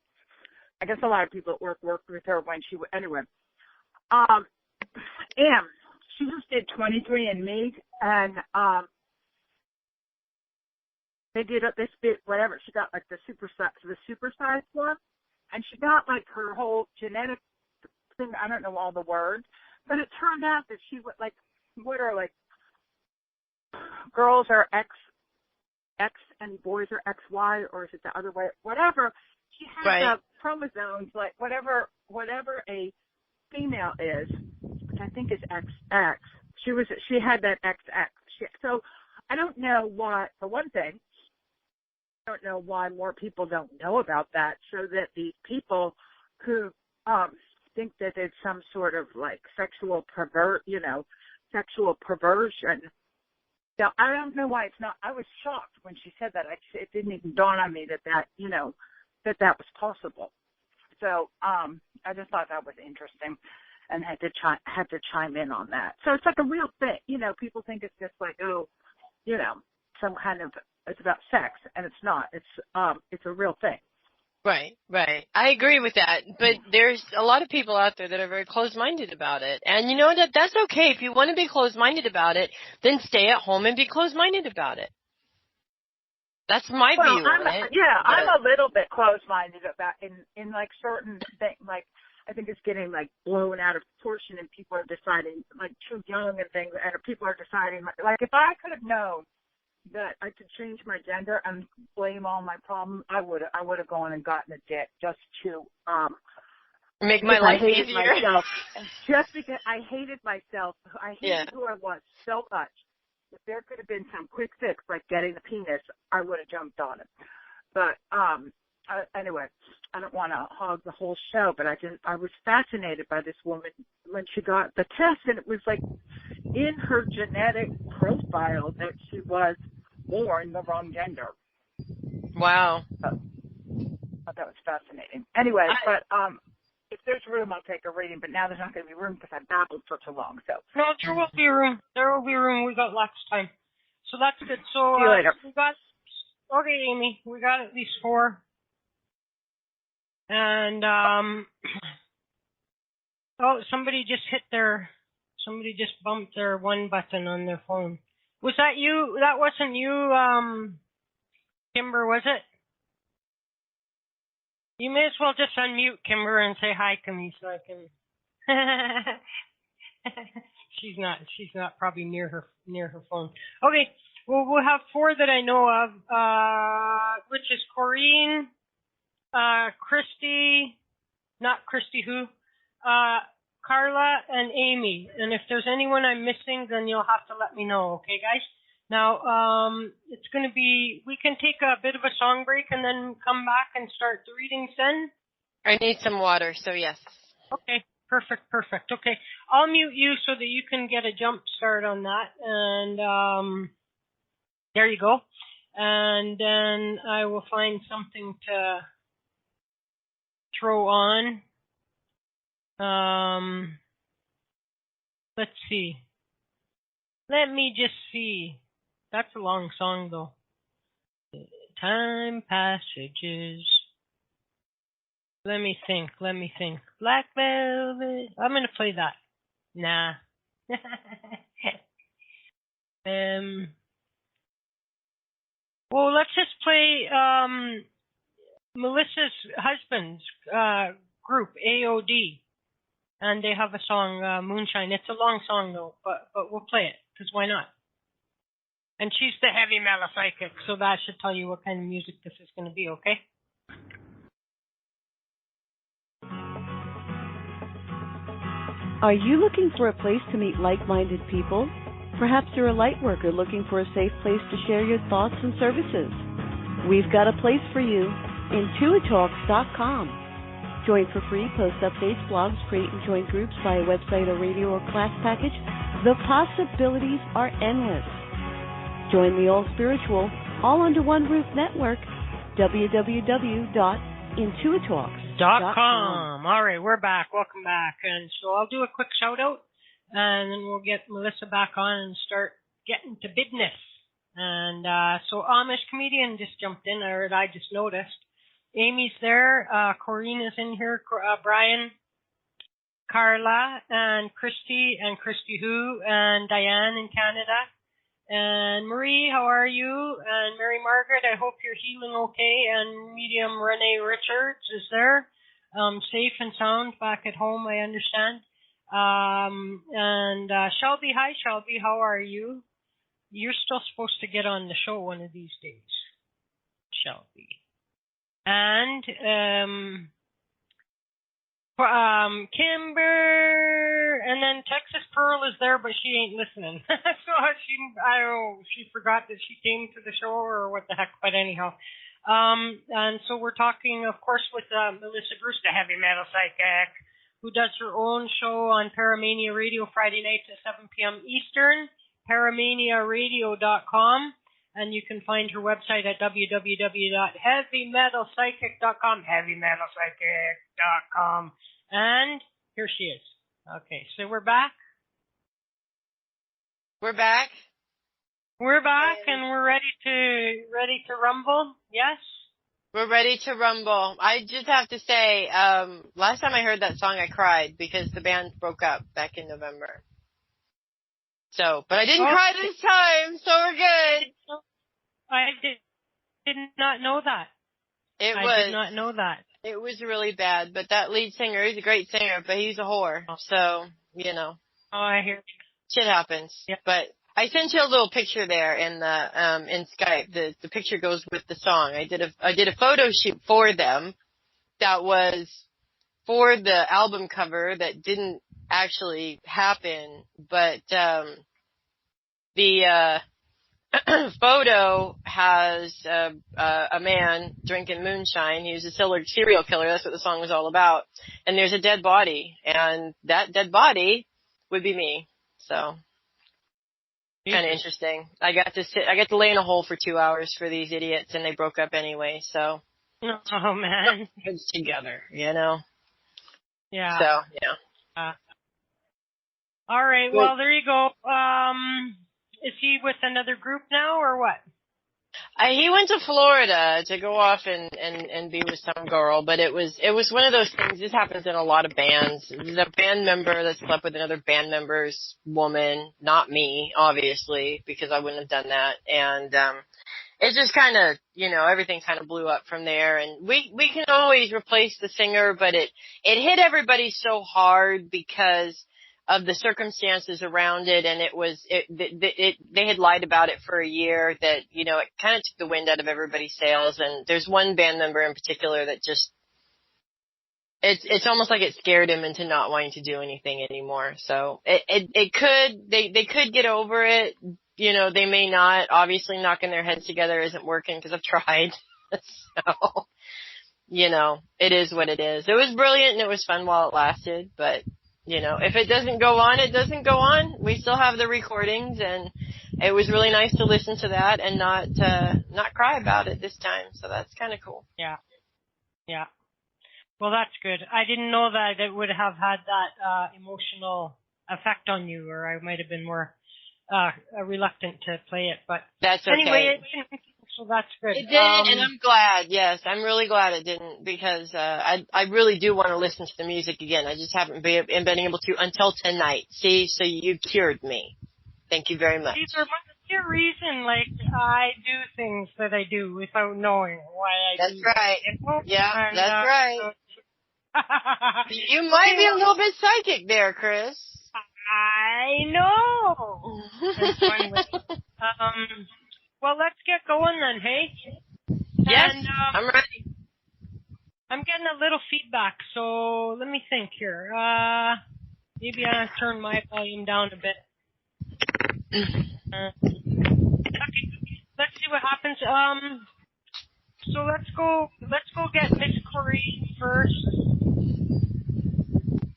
S5: I guess a lot of people at work worked with her when she anyway. And she just did 23andMe, and they did this bit whatever. She got like the supersized one, and she got like her whole genetic thing. I don't know all the words, but it turned out that she would like what are like girls are X and boys are XY, or is it the other way? Whatever. She has
S3: right.
S5: the chromosomes, like whatever a female is, which I think is XX. She had that XX. So I don't know why. For one thing, I don't know why more people don't know about that. So that these people who think that it's some sort of like sexual perversion. Now, I don't know why it's not. I was shocked when she said that. It didn't even dawn on me that was possible. So I just thought that was interesting, and had to chime in on that. So it's like a real thing. People think it's just like some kind of it's about sex, and it's not. It's a real thing.
S3: Right. I agree with that, but there's a lot of people out there that are very closed-minded about it. And you know what? That's okay. If you want to be closed-minded about it, then stay at home and be closed-minded about it. That's my view on it.
S5: Yeah, I'm a little bit closed-minded about in like certain things. Like I think it's getting like blown out of proportion, and people are deciding like too young and things, and people are deciding like if I could have known that I could change my gender and blame all my problems, I would have gone and gotten a dick just to
S3: make my life easier.
S5: Myself, just because I hated myself, I hated who I was so much. If there could have been some quick fix like getting the penis, I would have jumped on it. But anyway, I don't want to hog the whole show, but I was fascinated by this woman when she got the test, and it was like in her genetic profile that she was born the wrong gender.
S3: Wow.
S5: So, I thought that was fascinating. Anyway, but if there's room, I'll take a reading, but now there's not going to be room because I babbled for too long. So
S2: No, there will be room. There will be room. We got lots of time. So that's good. So
S5: see you later.
S2: Okay, Amy, we got at least 4. And somebody just bumped their one button on their phone. Was that you? That wasn't you, Kimber, was it? You may as well just unmute Kimber and say hi to me so I can. She's not probably near her phone. Okay, well we'll have 4 that I know of, which is Corrine, Christy, not Christy who, Carla and Amy. And if there's anyone I'm missing, then you'll have to let me know, okay guys? Now, it's going to be, we can take a bit of a song break and then come back and start the readings then?
S3: I need some water, so yes.
S2: Okay, perfect. Okay, I'll mute you so that you can get a jump start on that. And there you go. And then I will find something to throw on. Let's see. Let me just see. That's a long song, though. Time passages. Let me think. Black Velvet. I'm going to play that. Nah. Well, let's just play Melissa's husband's group, AOD. And they have a song, Moonshine. It's a long song, though, but we'll play it, because why not? And she's the heavy metal psychic, so that should tell you what kind of music this is going to be, okay?
S6: Are you looking for a place to meet like-minded people? Perhaps you're a light worker looking for a safe place to share your thoughts and services. We've got a place for you, intuitalks.com. Join for free, post updates, blogs, create and join groups via website or radio or class package. The possibilities are endless. Join the all-spiritual, all-under-one-roof network, www.intuitalks.com.
S2: All right, we're back. Welcome back. And so I'll do a quick shout-out, and then we'll get Melissa back on and start getting to business. And so Amish Comedian just jumped in, or I just noticed. Amy's there. Corrine is in here. Brian, Carla, and Christy Who, and Diane in Canada. And Marie, how are you? And Mary Margaret, I hope you're healing okay. And medium Renee Richards is there. Safe and sound back at home, I understand. And Shelby, hi Shelby, how are you? You're still supposed to get on the show one of these days, Shelby. And Kimber, and then Texas Pearl is there, but she ain't listening. So I don't know, she forgot that she came to the show or what the heck, but anyhow. And so we're talking, of course, with Melissa Bruce, the heavy metal psychic, who does her own show on Paramania Radio Friday nights at 7 p.m. Eastern, paramaniaradio.com. And you can find her website at www.heavymetalpsychic.com, heavymetalpsychic.com. And here she is. Okay, so we're back.
S3: We're back.
S2: We're back, and we're ready to rumble. Yes?
S3: We're ready to rumble. I just have to say, last time I heard that song, I cried because the band broke up back in November. So, but I didn't cry this time, so we're good.
S2: I did not know that. I did not know that.
S3: It was really bad, but that lead singer is a great singer, but he's a whore. So, you know.
S2: Oh, I hear you.
S3: Shit happens. Yeah. But I sent you a little picture there in the in Skype. The picture goes with the song. I did a photo shoot for them that was for the album cover that didn't actually happen, but the photo has a man drinking moonshine. He was a serial killer. That's what the song was all about. And there's a dead body, and that dead body would be me. So kind of interesting. I got to lay in a hole for 2 hours for these idiots, and they broke up anyway. So
S2: oh man,
S3: it's together, you know.
S2: Yeah.
S3: So yeah.
S2: All right. Well, there you go. Is he with another group now, or what?
S3: He went to Florida to go off and be with some girl, but it was one of those things. This happens in a lot of bands. There's a band member that slept with another band member's woman, not me, obviously, because I wouldn't have done that. And it just kind of, everything kind of blew up from there. And we can always replace the singer, but it hit everybody so hard because of the circumstances around it. And they had lied about it for a year that, it kind of took the wind out of everybody's sails. And there's one band member in particular that just, it's almost like it scared him into not wanting to do anything anymore. So they could get over it. They may not. Obviously, knocking their heads together isn't working because I've tried. So, it is what it is. It was brilliant and it was fun while it lasted. But, if it doesn't go on, it doesn't go on. We still have the recordings, and it was really nice to listen to that and not cry about it this time. So that's kind of cool.
S2: Yeah. Yeah. Well, that's good. I didn't know that it would have had that emotional effect on you, or I might have been more reluctant to play it. But
S3: that's okay.
S2: Anyway, so that's good.
S3: It didn't, and I'm glad. Yes, I'm really glad it didn't, because I really do want to listen to the music again. I just haven't been able to until tonight. See, so you cured me. Thank you very much.
S2: See, there must be a reason, like, I do things that I do without knowing why I do.
S3: That's right. Yeah,
S2: and,
S3: that's right. You might be a little bit psychic there, Chris.
S2: I know. Well, let's get going then, hey?
S3: Yes,
S2: and,
S3: I'm ready.
S2: I'm getting a little feedback, so let me think here. Maybe I'll turn my volume down a bit. Okay, let's see what happens. So let's go get Miss Corrine first.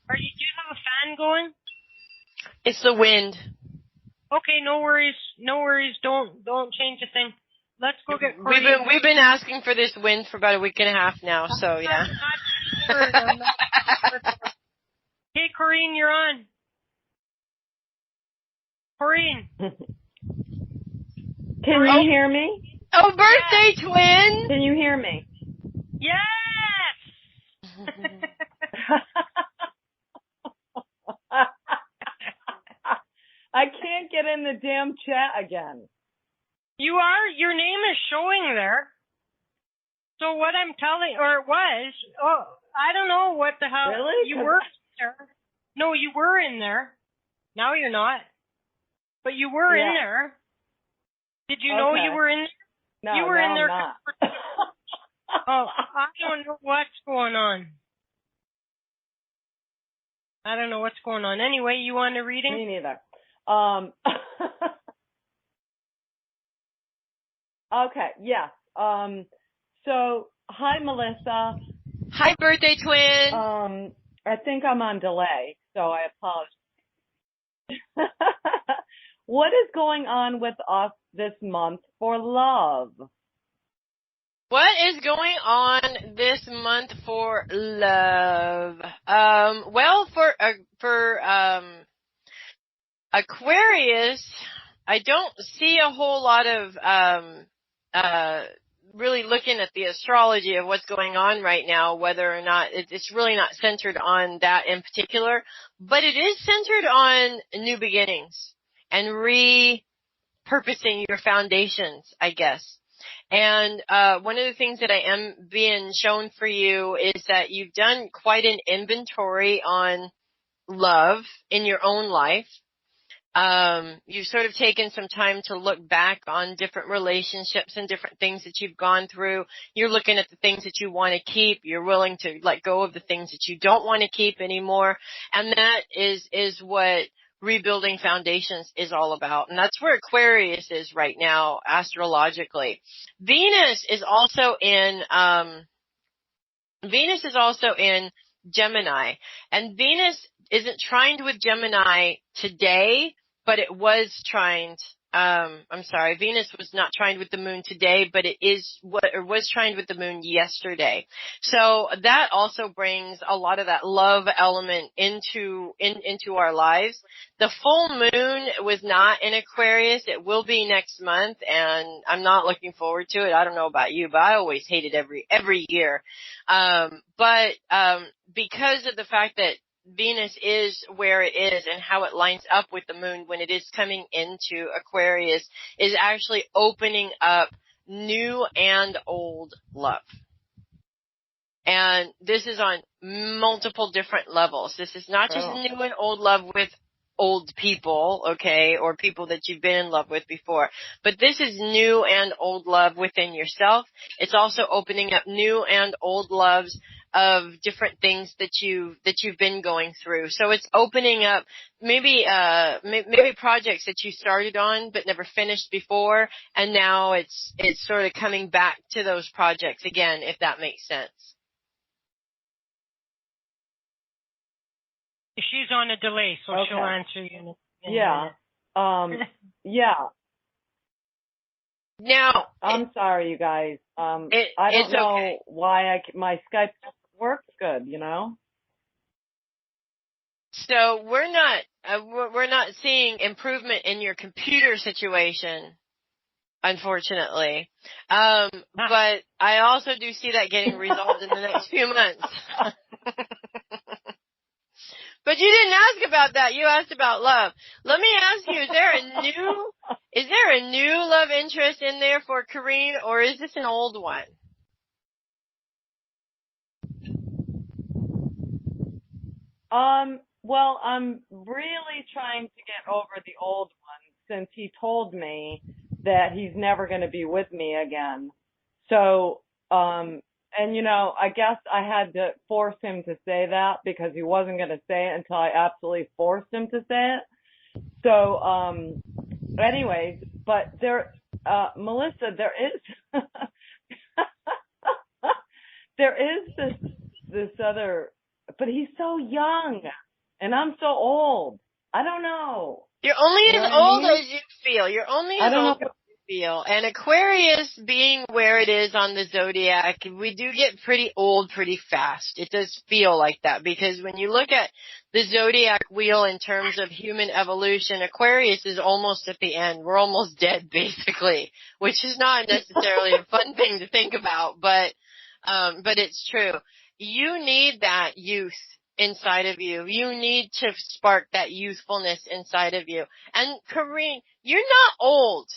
S2: Do you have a fan going?
S3: It's the wind.
S2: Okay, no worries. Don't change a thing. Let's go get Corrine.
S3: We've been asking for this wind for about a week and a half now, so yeah.
S2: I'm not sure. Hey, Corrine, you're on. Corrine.
S7: Can you hear me?
S3: Oh, birthday twin!
S7: Can you hear me?
S2: Yes!
S7: I can't get in the damn chat again.
S2: You are? Your name is showing there. So what I'm telling, or it was, I don't know what the hell.
S7: Really?
S2: You were there. No, you were in there. Now you're not. But you were in there. Did you know you were in there?
S7: No,
S2: you were in there.
S7: Not.
S2: I don't know what's going on. I don't know what's going on. Anyway, you want a reading?
S7: Me neither. Okay, yeah. So, hi, Melissa.
S3: Hi, birthday twin.
S7: I think I'm on delay, so I apologize. What is going on with us this month for love?
S3: What is going on this month for love? Well, for Aquarius, I don't see a whole lot of really looking at the astrology of what's going on right now, whether or not it's really not centered on that in particular, but it is centered on new beginnings and repurposing your foundations, I guess. And one of the things that I am being shown for you is that you've done quite an inventory on love in your own life. You've sort of taken some time to look back on different relationships and different things that you've gone through. You're looking at the things that you want to keep. You're willing to let go of the things that you don't want to keep anymore. And that is what rebuilding foundations is all about. And that's where Aquarius is right now, astrologically. Venus is also in Gemini. And Venus isn't trined with Gemini today, but it was trined. Venus was not trined with the moon today, but it was trined with the moon yesterday. So that also brings a lot of that love element into our lives. The full moon was not in Aquarius. It will be next month, and I'm not looking forward to it. I don't know about you, but I always hate it every year. But because of the fact that Venus is where it is and how it lines up with the moon when it is coming into Aquarius is actually opening up new and old love. And this is on multiple different levels. This is not just new and old love with old people, okay, or people that you've been in love with before. But this is new and old love within yourself. It's also opening up new and old loves of different things that you've been going through. So it's opening up maybe projects that you started on but never finished before, and now it's sort of coming back to those projects again, if that makes sense.
S2: She's on a delay, so she'll answer you in
S7: yeah.
S2: a minute.
S7: Yeah.
S3: Now,
S7: I'm sorry, you guys. I don't know why my Skype works good, you know?
S3: So we're not seeing improvement in your computer situation, unfortunately. But I also do see that getting resolved in the next few months. But you didn't ask about that. You asked about love. Let me ask you, is there a new love interest in there for Kareen, or is this an old one?
S7: Well, I'm really trying to get over the old one since he told me that he's never going to be with me again. So, and you know, I guess I had to force him to say that because he wasn't going to say it until I absolutely forced him to say it. So, anyways, but Melissa, there is this other, but he's so young and I'm so old. I don't know.
S3: You're only as old as you feel. You're only as old as you feel. And Aquarius being where it is on the zodiac, we do get pretty old pretty fast. It does feel like that because when you look at the zodiac wheel in terms of human evolution, Aquarius is almost at the end. We're almost dead basically, which is not necessarily a fun thing to think about, but it's true. You need that youth inside of you. You need to spark that youthfulness inside of you. And Kareen, you're not old.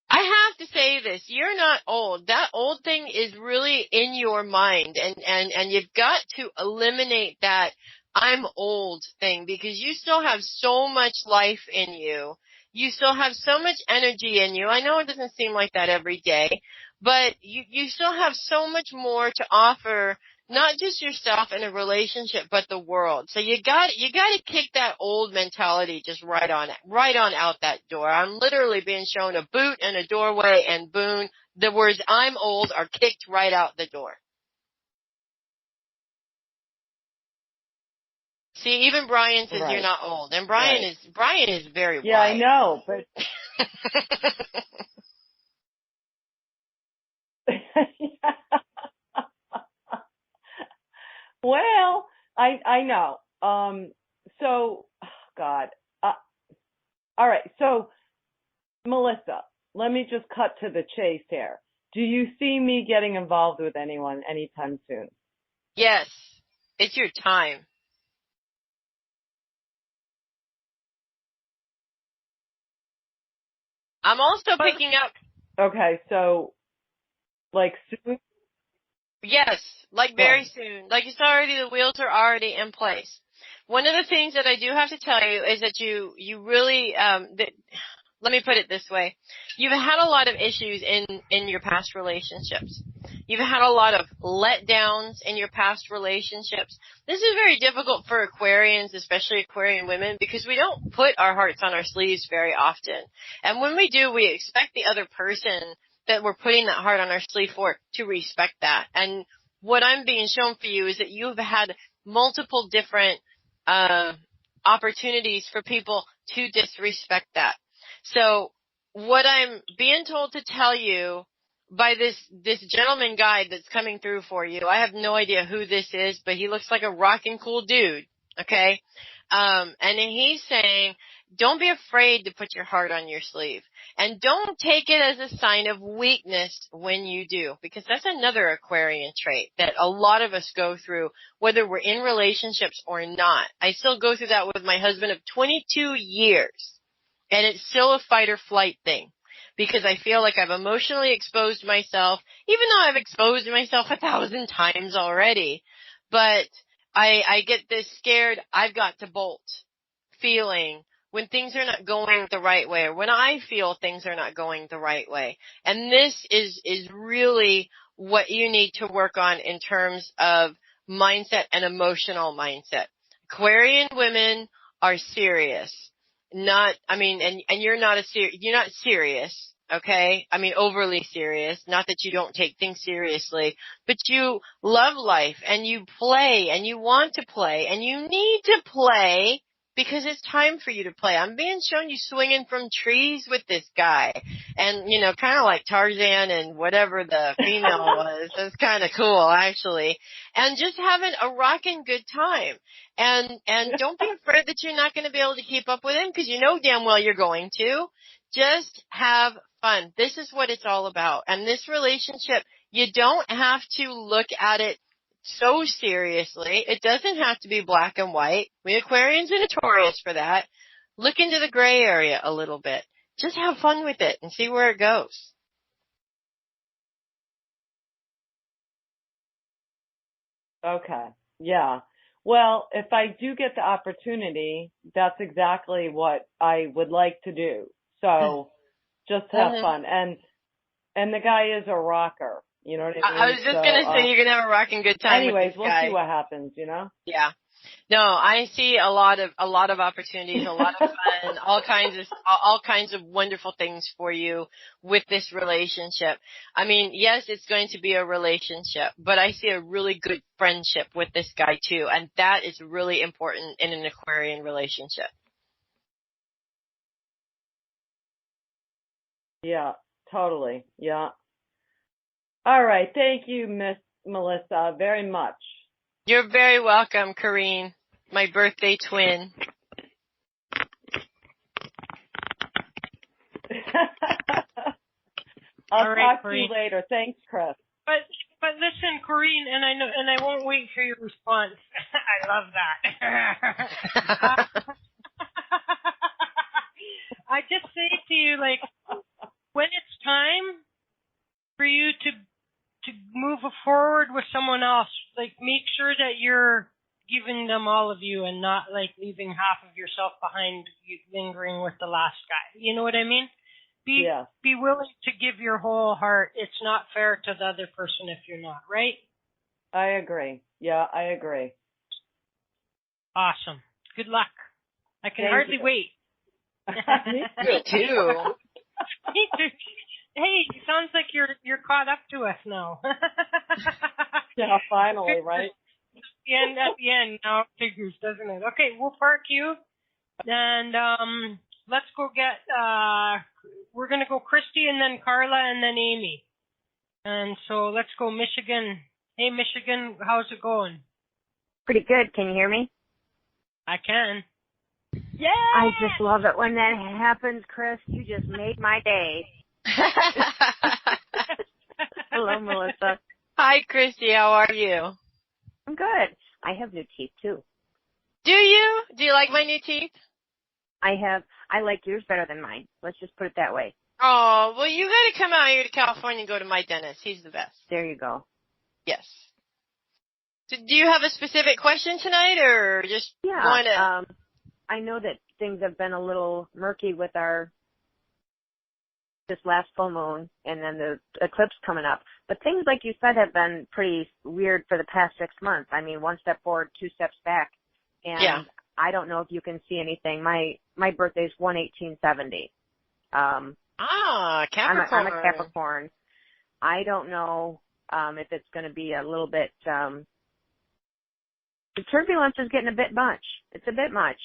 S3: I have to say this. You're not old. That old thing is really in your mind, and you've got to eliminate that I'm old thing because you still have so much life in you. You still have so much energy in you. I know it doesn't seem like that every day, but you still have so much more to offer, not just yourself in a relationship, but the world. So you got to kick that old mentality just right on out that door. I'm literally being shown a boot and a doorway, and boom, the words "I'm old" are kicked right out the door. See, even Brian says you're not old, and Brian is very wise.
S7: Yeah, I know, but. Well, I know. So, God. All right. So, Melissa, let me just cut to the chase here. Do you see me getting involved with anyone anytime soon?
S3: Yes. It's your time. I'm also picking up.
S7: Okay. So, like soon?
S3: Yes, like very soon. Like it's already, the wheels are already in place. One of the things that I do have to tell you is that you really, let me put it this way. You've had a lot of issues in your past relationships. You've had a lot of letdowns in your past relationships. This is very difficult for Aquarians, especially Aquarian women, because we don't put our hearts on our sleeves very often. And when we do, we expect the other person that we're putting that heart on our sleeve for to respect that. And what I'm being shown for you is that you've had multiple different opportunities for people to disrespect that. So what I'm being told to tell you by this gentleman guide that's coming through for you, I have no idea who this is, but he looks like a rockin' cool dude, okay? And he's saying, don't be afraid to put your heart on your sleeve. And don't take it as a sign of weakness when you do, because that's another Aquarian trait that a lot of us go through, whether we're in relationships or not. I still go through that with my husband of 22 years, and it's still a fight or flight thing. because I feel like I've emotionally exposed myself, even though I've exposed myself 1,000 times already. But I get this scared, I've got to bolt feeling when things are not going the right way, or when I feel things are not going the right way. And this is really what you need to work on in terms of mindset and emotional mindset. Aquarian women are serious. And you're not serious, okay? I mean, overly serious. Not that you don't take things seriously, but you love life and you play and you want to play and you need to play because it's time for you to play. I'm being shown you swinging from trees with this guy and, kind of like Tarzan and whatever the female was. That's kind of cool, actually. And just having a rockin' good time. And don't be afraid that you're not going to be able to keep up with him because you know damn well you're going to. Just have fun. This is what it's all about. And this relationship, you don't have to look at it so seriously. It doesn't have to be black and white. We Aquarians are notorious for that. Look into the gray area a little bit. Just have fun with it and see where it goes.
S7: Okay. Yeah. Well, if I do get the opportunity, that's exactly what I would like to do. So just have fun. And the guy is a rocker. You know what I mean?
S3: I was just going to say you're going to have a rocking good time.
S7: Anyways,
S3: with this guy.
S7: We'll see what happens,
S3: Yeah. No, I see a lot of opportunities, a lot of fun, all kinds of wonderful things for you with this relationship. I mean, yes, it's going to be a relationship, but I see a really good friendship with this guy too, and that is really important in an Aquarian relationship.
S7: Yeah, totally. Yeah. All right. Thank you, Miss Melissa, very much.
S3: You're very welcome, Corrine, my birthday twin.
S7: I'll talk to you later. Thanks, Chris.
S2: But listen, Corrine, and I won't wait for your response. I love that. I just say to you, like, when it's time for you to move forward with someone else, like, make sure that you're giving them all of you and not, like, leaving half of yourself behind, lingering with the last guy. You know what I mean? Be willing to give your whole heart. It's not fair to the other person if you're not, right?
S7: I agree. Yeah, I agree.
S2: Awesome. Good luck. I can hardly wait.
S3: Me too.
S2: Me too. Hey, sounds like you're caught up to us now.
S7: Yeah, finally, right?
S2: At the end now it figures, doesn't it? Okay, we'll park you, and let's go get. We're gonna go Christy and then Carla and then Amy, and so let's go Michigan. Hey, Michigan, how's it going?
S8: Pretty good. Can you hear me?
S2: I can.
S8: Yeah. I just love it when that happens, Chris. You just made my day. Hello, Melissa.
S3: Hi, Christy. How are you?
S8: I'm good. I have new teeth, too.
S3: Do you? Do you like my new teeth?
S8: I like yours better than mine. Let's just put it that way.
S3: Oh, well, you got to come out here to California and go to my dentist. He's the best.
S8: There you go.
S3: Yes. So do you have a specific question tonight, or just want to?
S8: I know that things have been a little murky with this last full moon and then the eclipse coming up. But things, like you said, have been pretty weird for the past 6 months. I mean, 1 step forward, 2 steps back. And I don't know if you can see anything. My birthday's 1/18/70.
S3: Capricorn.
S8: I'm a Capricorn. I don't know if it's going to be a little bit, the turbulence is getting a bit much. It's a bit much.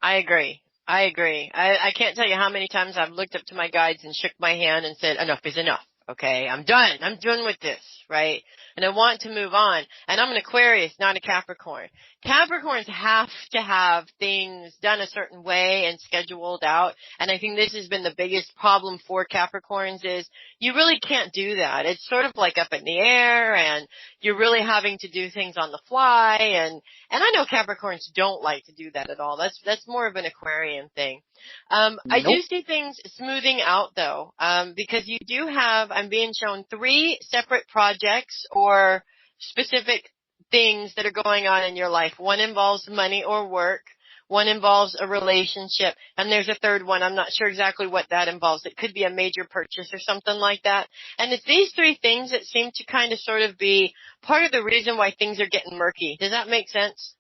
S3: I agree. I can't tell you how many times I've looked up to my guides and shook my hand and said, enough is enough. Okay, I'm done. I'm done with this, right? And I want to move on. And I'm an Aquarius, not a Capricorn. Capricorns have to have things done a certain way and scheduled out. And I think this has been the biggest problem for Capricorns is you really can't do that. It's sort of like up in the air and you're really having to do things on the fly. And I know Capricorns don't like to do that at all. That's more of an Aquarian thing. I do see things smoothing out though, because you do have, I'm being shown 3 separate projects or specific things that are going on in your life. One involves money or work. One involves a relationship. And there's a third one. I'm not sure exactly what that involves. It could be a major purchase or something like that. And it's these 3 things that seem to kind of sort of be part of the reason why things are getting murky. Does that make sense?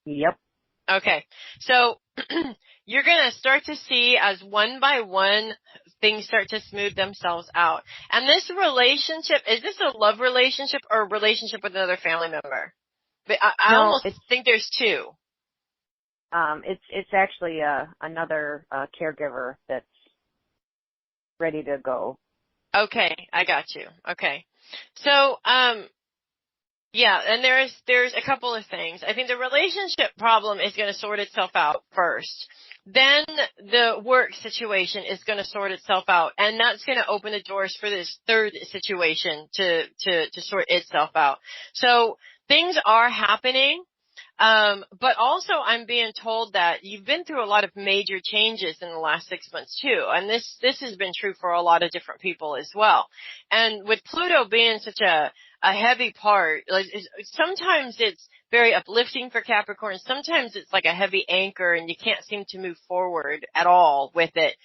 S8: Yep.
S3: Okay. So you're going to start to see as one by one things start to smooth themselves out. And this relationship, is this a love relationship or a relationship with another family member? But I almost think there's 2.
S8: It's actually another caregiver that's ready to go.
S3: Okay, I got you. Okay. So, yeah, and there's a couple of things. I think the relationship problem is going to sort itself out first. Then the work situation is going to sort itself out, and that's going to open the doors for this third situation to sort itself out. So things are happening, but also I'm being told that you've been through a lot of major changes in the last 6 months too, and this has been true for a lot of different people as well. And with Pluto being such a heavy part, like sometimes it's very uplifting for Capricorn. Sometimes it's like a heavy anchor and you can't seem to move forward at all with it.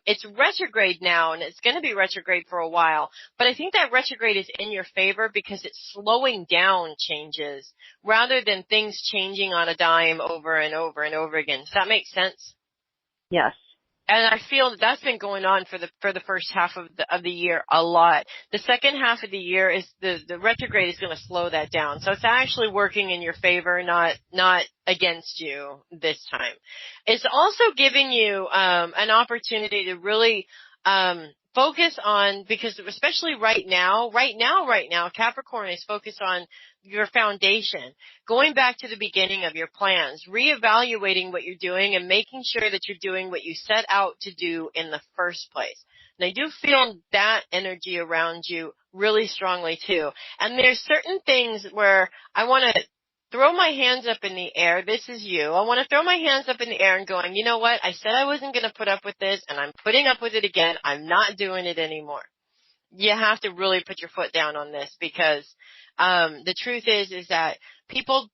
S3: It's retrograde now and it's going to be retrograde for a while, but I think that retrograde is in your favor because it's slowing down changes rather than things changing on a dime over and over and over again. Does that make sense?
S8: Yes.
S3: And I feel that that's been going on for the first half of the year a lot. The second half of the year is the retrograde is going to slow that down. So it's actually working in your favor, not against you this time. It's also giving you an opportunity to really focus on, because especially right now, Capricorn is focused on your foundation, going back to the beginning of your plans, reevaluating what you're doing and making sure that you're doing what you set out to do in the first place. And I do feel that energy around you really strongly too. And there's certain things where I want to throw my hands up in the air. This is you. I want to throw my hands up in the air and going, you know what? I said I wasn't going to put up with this and I'm putting up with it again. I'm not doing it anymore. You have to really put your foot down on this because the truth is that people,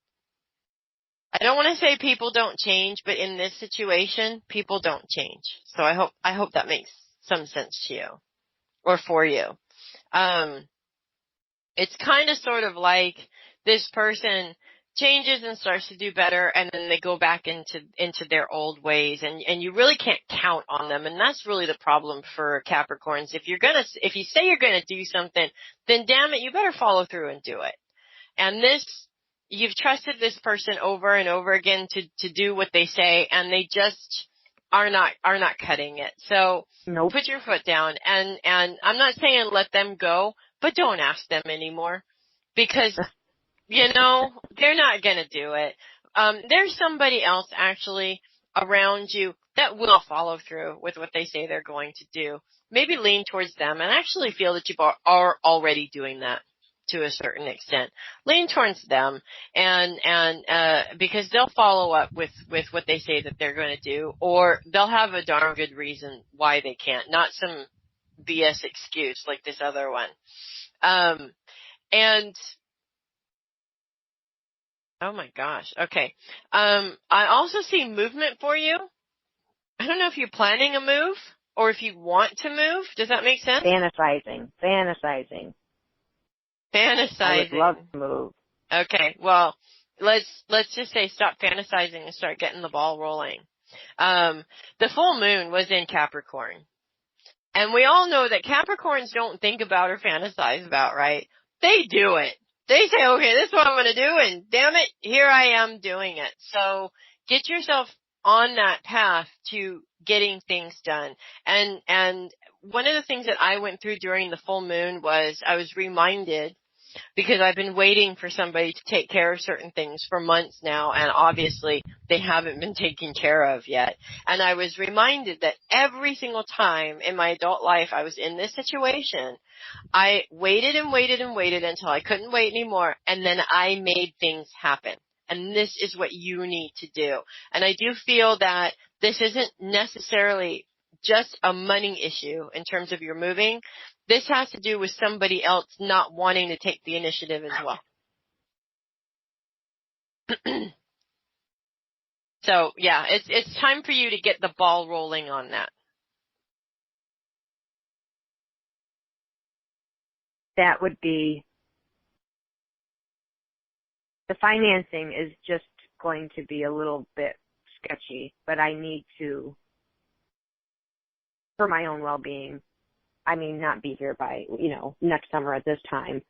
S3: I don't want to say people don't change, but in this situation, people don't change. So I hope that makes some sense to you or for you. It's kind of sort of like this person changes and starts to do better and then they go back into their old ways and you really can't count on them, and that's really the problem for Capricorns. If you say you're gonna do something, then damn it, you better follow through and do it. And you've trusted this person over and over again to do what they say, and they just are not cutting it. So
S8: nope. Put
S3: your foot down and I'm not saying let them go, but don't ask them anymore because you know, they're not going to do it. There's somebody else actually around you that will follow through with what they say they're going to do. Maybe lean towards them and actually feel that you are already doing that to a certain extent. Lean towards them and because they'll follow up with what they say that they're going to do, or they'll have a darn good reason why they can't, not some BS excuse like this other one. And oh my gosh. Okay. I also see movement for you. I don't know if you're planning a move or if you want to move. Does that make sense?
S8: Fantasizing. I would love to move.
S3: Okay. Well, let's just say stop fantasizing and start getting the ball rolling. The full moon was in Capricorn. And we all know that Capricorns don't think about or fantasize about, right? They do it. They say, okay, this is what I'm going to do, and damn it, here I am doing it. So get yourself on that path to getting things done. And one of the things that I went through during the full moon was I was reminded because I've been waiting for somebody to take care of certain things for months now, and obviously they haven't been taken care of yet. And I was reminded that every single time in my adult life I was in this situation, I waited and waited and waited until I couldn't wait anymore, and then I made things happen. And this is what you need to do. And I do feel that this isn't necessarily just a money issue in terms of your moving. This has to do with somebody else not wanting to take the initiative as well. So, yeah, it's time for you to get the ball rolling on that.
S8: That would be, the financing is just going to be a little bit sketchy, but I need to, for my own well-being, I mean, not be here by, next summer at this time.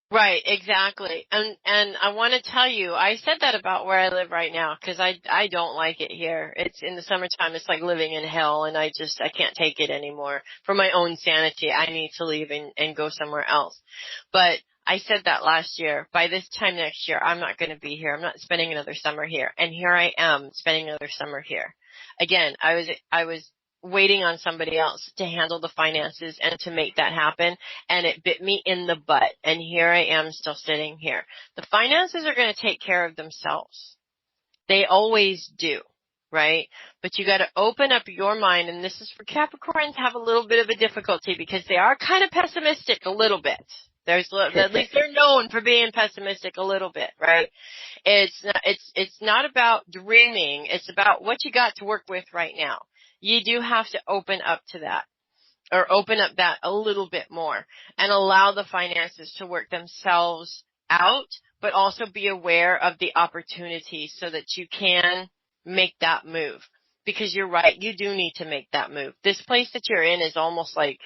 S3: Right, exactly. And I want to tell you, I said that about where I live right now because I don't like it here. It's in the summertime, it's like living in hell, and I can't take it anymore. For my own sanity, I need to leave and go somewhere else. But I said that last year. By this time next year, I'm not going to be here. I'm not spending another summer here. And here I am spending another summer here. Again, I was waiting on somebody else to handle the finances and to make that happen, and it bit me in the butt, and here I am still sitting here. The finances are going to take care of themselves. They always do, right? But you got to open up your mind, and this is for Capricorns have a little bit of a difficulty because they are kind of pessimistic a little bit. At least they're known for being pessimistic a little bit, right? It's not about dreaming. It's about what you got to work with right now. You do have to open up to that, or open up that a little bit more and allow the finances to work themselves out, but also be aware of the opportunities so that you can make that move. Because you're right, you do need to make that move. This place that you're in is almost like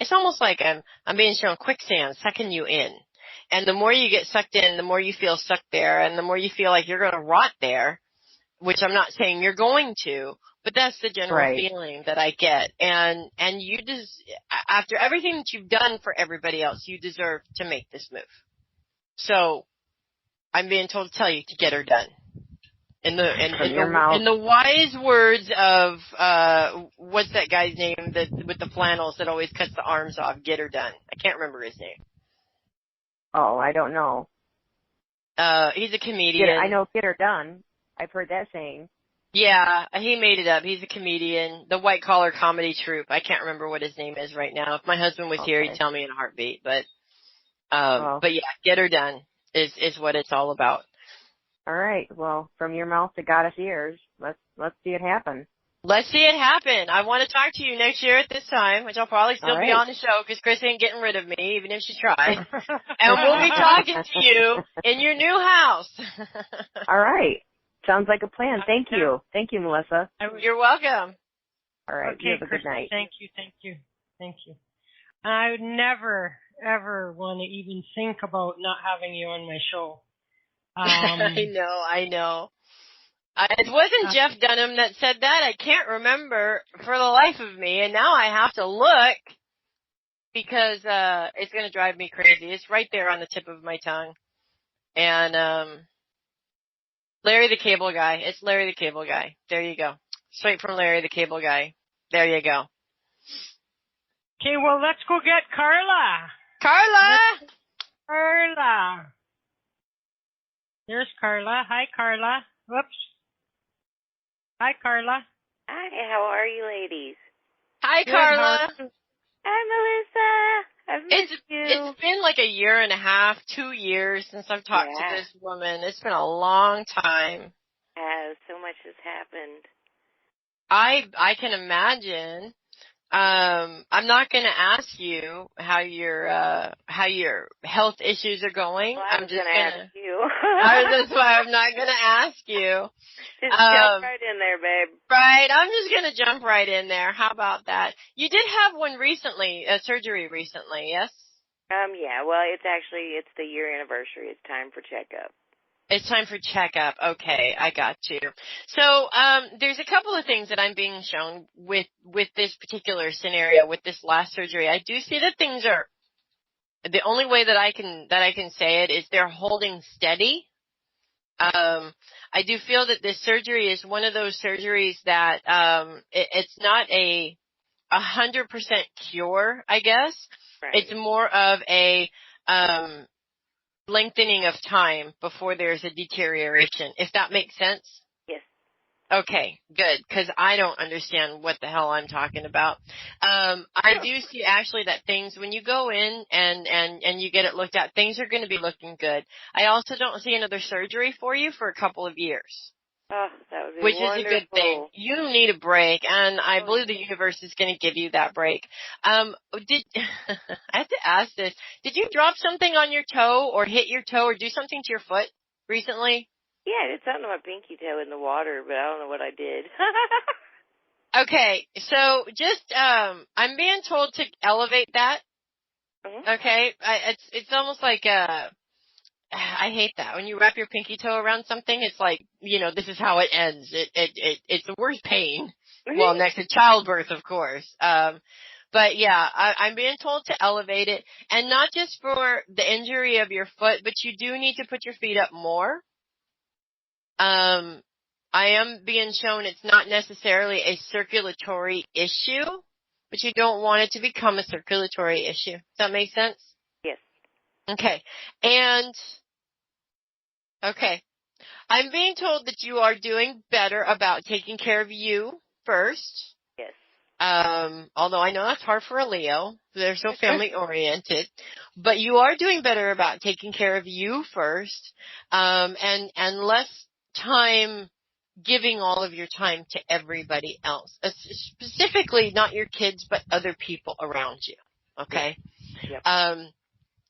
S3: I'm being shown quicksand sucking you in. And the more you get sucked in, the more you feel stuck there, and the more you feel like you're going to rot there, which I'm not saying you're going to, but that's the general feeling that I get. And you just, after everything that you've done for everybody else, you deserve to make this move. So I'm being told to tell you to get her done. In the wise words of what's that guy's name with the flannels that always cuts the arms off? Get her done. I can't remember his name.
S8: Oh, I don't know.
S3: He's a comedian.
S8: I know get her done. I've heard that saying. Yeah,
S3: he made it up. He's a comedian. The white collar comedy troupe. I can't remember what his name is right now. If my husband was here, he'd tell me in a heartbeat. But yeah, get her done is what it's all about.
S8: All right. Well, from your mouth to goddess ears, let's see it happen.
S3: Let's see it happen. I want to talk to you next year at this time, which I'll probably still be on the show because Chris ain't getting rid of me, even if she tried. And we'll be talking to you in your new house.
S8: All right. Sounds like a plan. Thank you. Thank you, Melissa.
S3: You're welcome.
S8: All right.
S2: Okay,
S8: you have a
S2: Chris,
S8: good night.
S2: Thank you. I would never, ever want to even think about not having you on my show.
S3: I know. It wasn't Jeff Dunham that said that. I can't remember for the life of me, and now I have to look because it's going to drive me crazy. It's right there on the tip of my tongue. And Larry the Cable Guy. It's Larry the Cable Guy. There you go. Straight from Larry the Cable Guy. There you go.
S2: Okay, well, let's go get Carla. Carla. There's Carla. Hi, Carla. Whoops. Hi, Carla.
S9: Hi, how are you ladies?
S3: Hi, Carla.
S9: Hi, Melissa. I've missed you.
S3: It's been like a year and a half, 2 years since I've talked to this woman. It's been a long time.
S9: So much has happened.
S3: I can imagine. I'm not going to ask you how your health issues are going.
S9: Well, I'm just going to ask you.
S3: That's why I'm not going to ask you.
S9: Just jump right in there, babe.
S3: Right, I'm just going to jump right in there. How about that? You did have one recently, a surgery recently, yes?
S9: Yeah. Well, it's the year anniversary. It's time for checkup.
S3: It's time for checkup. Okay, I got you. So, there's a couple of things that I'm being shown with this particular scenario, with this last surgery. I do see that things are the only way that I can say it is they're holding steady. I do feel that this surgery is one of those surgeries that it's not a 100% cure, I guess.
S9: Right.
S3: It's more of a lengthening of time before there's a deterioration, if that makes sense.
S9: Yes.
S3: Okay, good, because I don't understand what the hell I'm talking about. I do see actually that things, when you go in and you get it looked at, things are going to be looking good. I also don't see another surgery for you for a couple of years.
S9: Oh, that would be
S3: which
S9: wonderful.
S3: is a good thing. You need a break, and I believe the universe is going to give you that break. I have to ask this. Did you drop something on your toe or hit your toe or do something to your foot recently?
S9: Yeah, I did something to my pinky toe in the water, but I don't know what I did.
S3: Okay, so just I'm being told to elevate that.
S9: Mm-hmm.
S3: Okay, it's almost like I hate that when you wrap your pinky toe around something. It's like, this is how it ends. It's the worst pain. Well, next to childbirth, of course. But yeah, I'm being told to elevate it, and not just for the injury of your foot, but you do need to put your feet up more. I am being shown it's not necessarily a circulatory issue, but you don't want it to become a circulatory issue. Does that make sense?
S9: Yes.
S3: Okay. Okay. I'm being told that you are doing better about taking care of you first.
S9: Yes.
S3: Although I know that's hard for a Leo. They're so family oriented. But you are doing better about taking care of you first. And less time giving all of your time to everybody else. Specifically not your kids, but other people around you. Okay?
S9: Yep.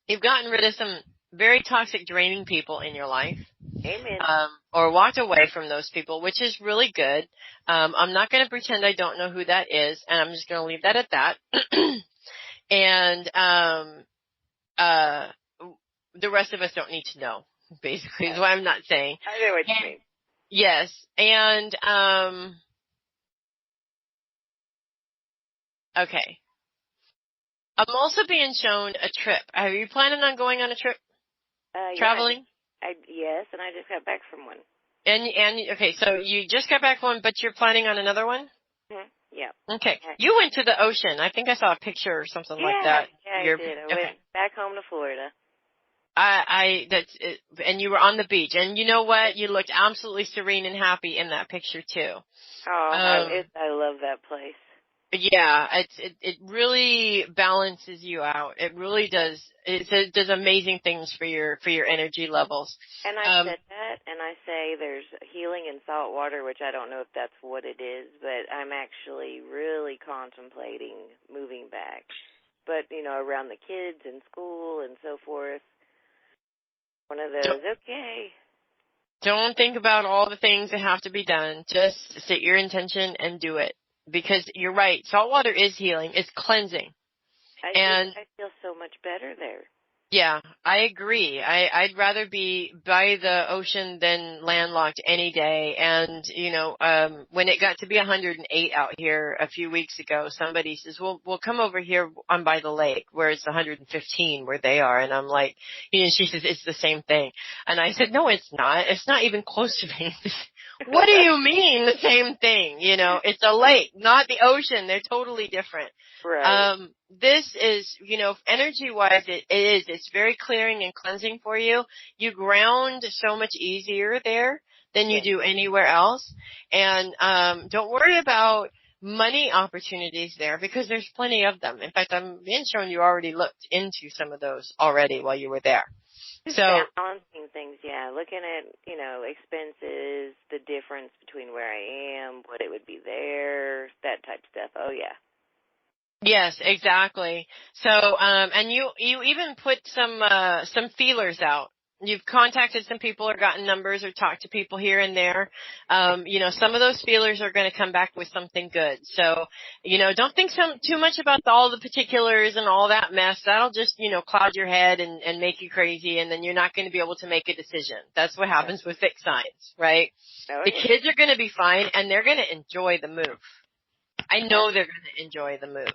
S3: You've gotten rid of some very toxic, draining people in your life.
S9: Amen.
S3: Or walked away from those people, which is really good. I'm not going to pretend I don't know who that is, and I'm just going to leave that at that. And the rest of us don't need to know, basically, is what I'm not saying.
S9: I know what you mean.
S3: Yes, and okay. I'm also being shown a trip. Are you planning on going on a trip? Traveling?
S9: Yes, and I just got back from one.
S3: And okay, so you just got back from one, but you're planning on another one?
S9: Mm-hmm. Yeah.
S3: Okay. You went to the ocean. I think I saw a picture or something like that.
S9: Yeah, I did. I went back home to Florida.
S3: That's it. And you were on the beach, and you know what? You looked absolutely serene and happy in that picture too.
S9: Oh, I love that place.
S3: Yeah, it really balances you out. It really does. It does amazing things for your energy levels.
S9: And I said that, and I say there's healing in salt water, which I don't know if that's what it is, but I'm actually really contemplating moving back. But around the kids and school and so forth, one of those. Okay.
S3: Don't think about all the things that have to be done. Just set your intention and do it. Because you're right, salt water is healing. It's cleansing.
S9: I feel so much better there.
S3: Yeah, I agree. I'd rather be by the ocean than landlocked any day. And, when it got to be 108 out here a few weeks ago, somebody says, we'll come over here on by the lake where it's 115 where they are. And I'm like, she says, it's the same thing. And I said, no, it's not. It's not even close to being What do you mean the same thing? It's a lake, not the ocean. They're totally different.
S9: Right.
S3: This is, energy-wise, it is. It's very clearing and cleansing for you. You ground so much easier there than you do anywhere else. And don't worry about money opportunities there because there's plenty of them. In fact, I'm being shown you already looked into some of those already while you were there.
S9: Just
S3: So
S9: balancing things, looking at, expenses, the difference between where I am, what it would be there, that type of stuff. Oh, yeah.
S3: Yes, exactly. So, and you even put some feelers out. You've contacted some people or gotten numbers or talked to people here and there. Some of those feelers are going to come back with something good. So, don't think too much about all the particulars and all that mess. That'll just, cloud your head and make you crazy, and then you're not going to be able to make a decision. That's what happens with fixed signs, right?
S9: Oh,
S3: the kids are going to be fine, and they're going to enjoy the move. I know they're going to enjoy the move.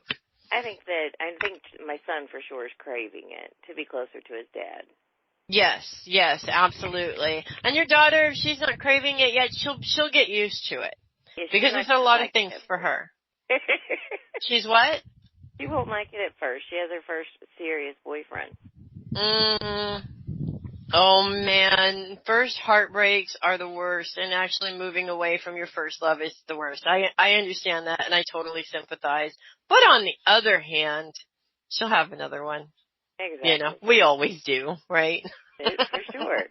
S9: I think my son for sure is craving it to be closer to his dad.
S3: Yes, absolutely. And your daughter, if she's not craving it yet, she'll get used to it.
S9: Yeah,
S3: because there's a lot of things for her. She's what?
S9: She won't like it at first. She has her first serious boyfriend.
S3: Oh man, first heartbreaks are the worst, and actually moving away from your first love is the worst. I understand that, and I totally sympathize. But on the other hand, she'll have another one.
S9: Exactly.
S3: You know, we always do, right?
S9: For sure.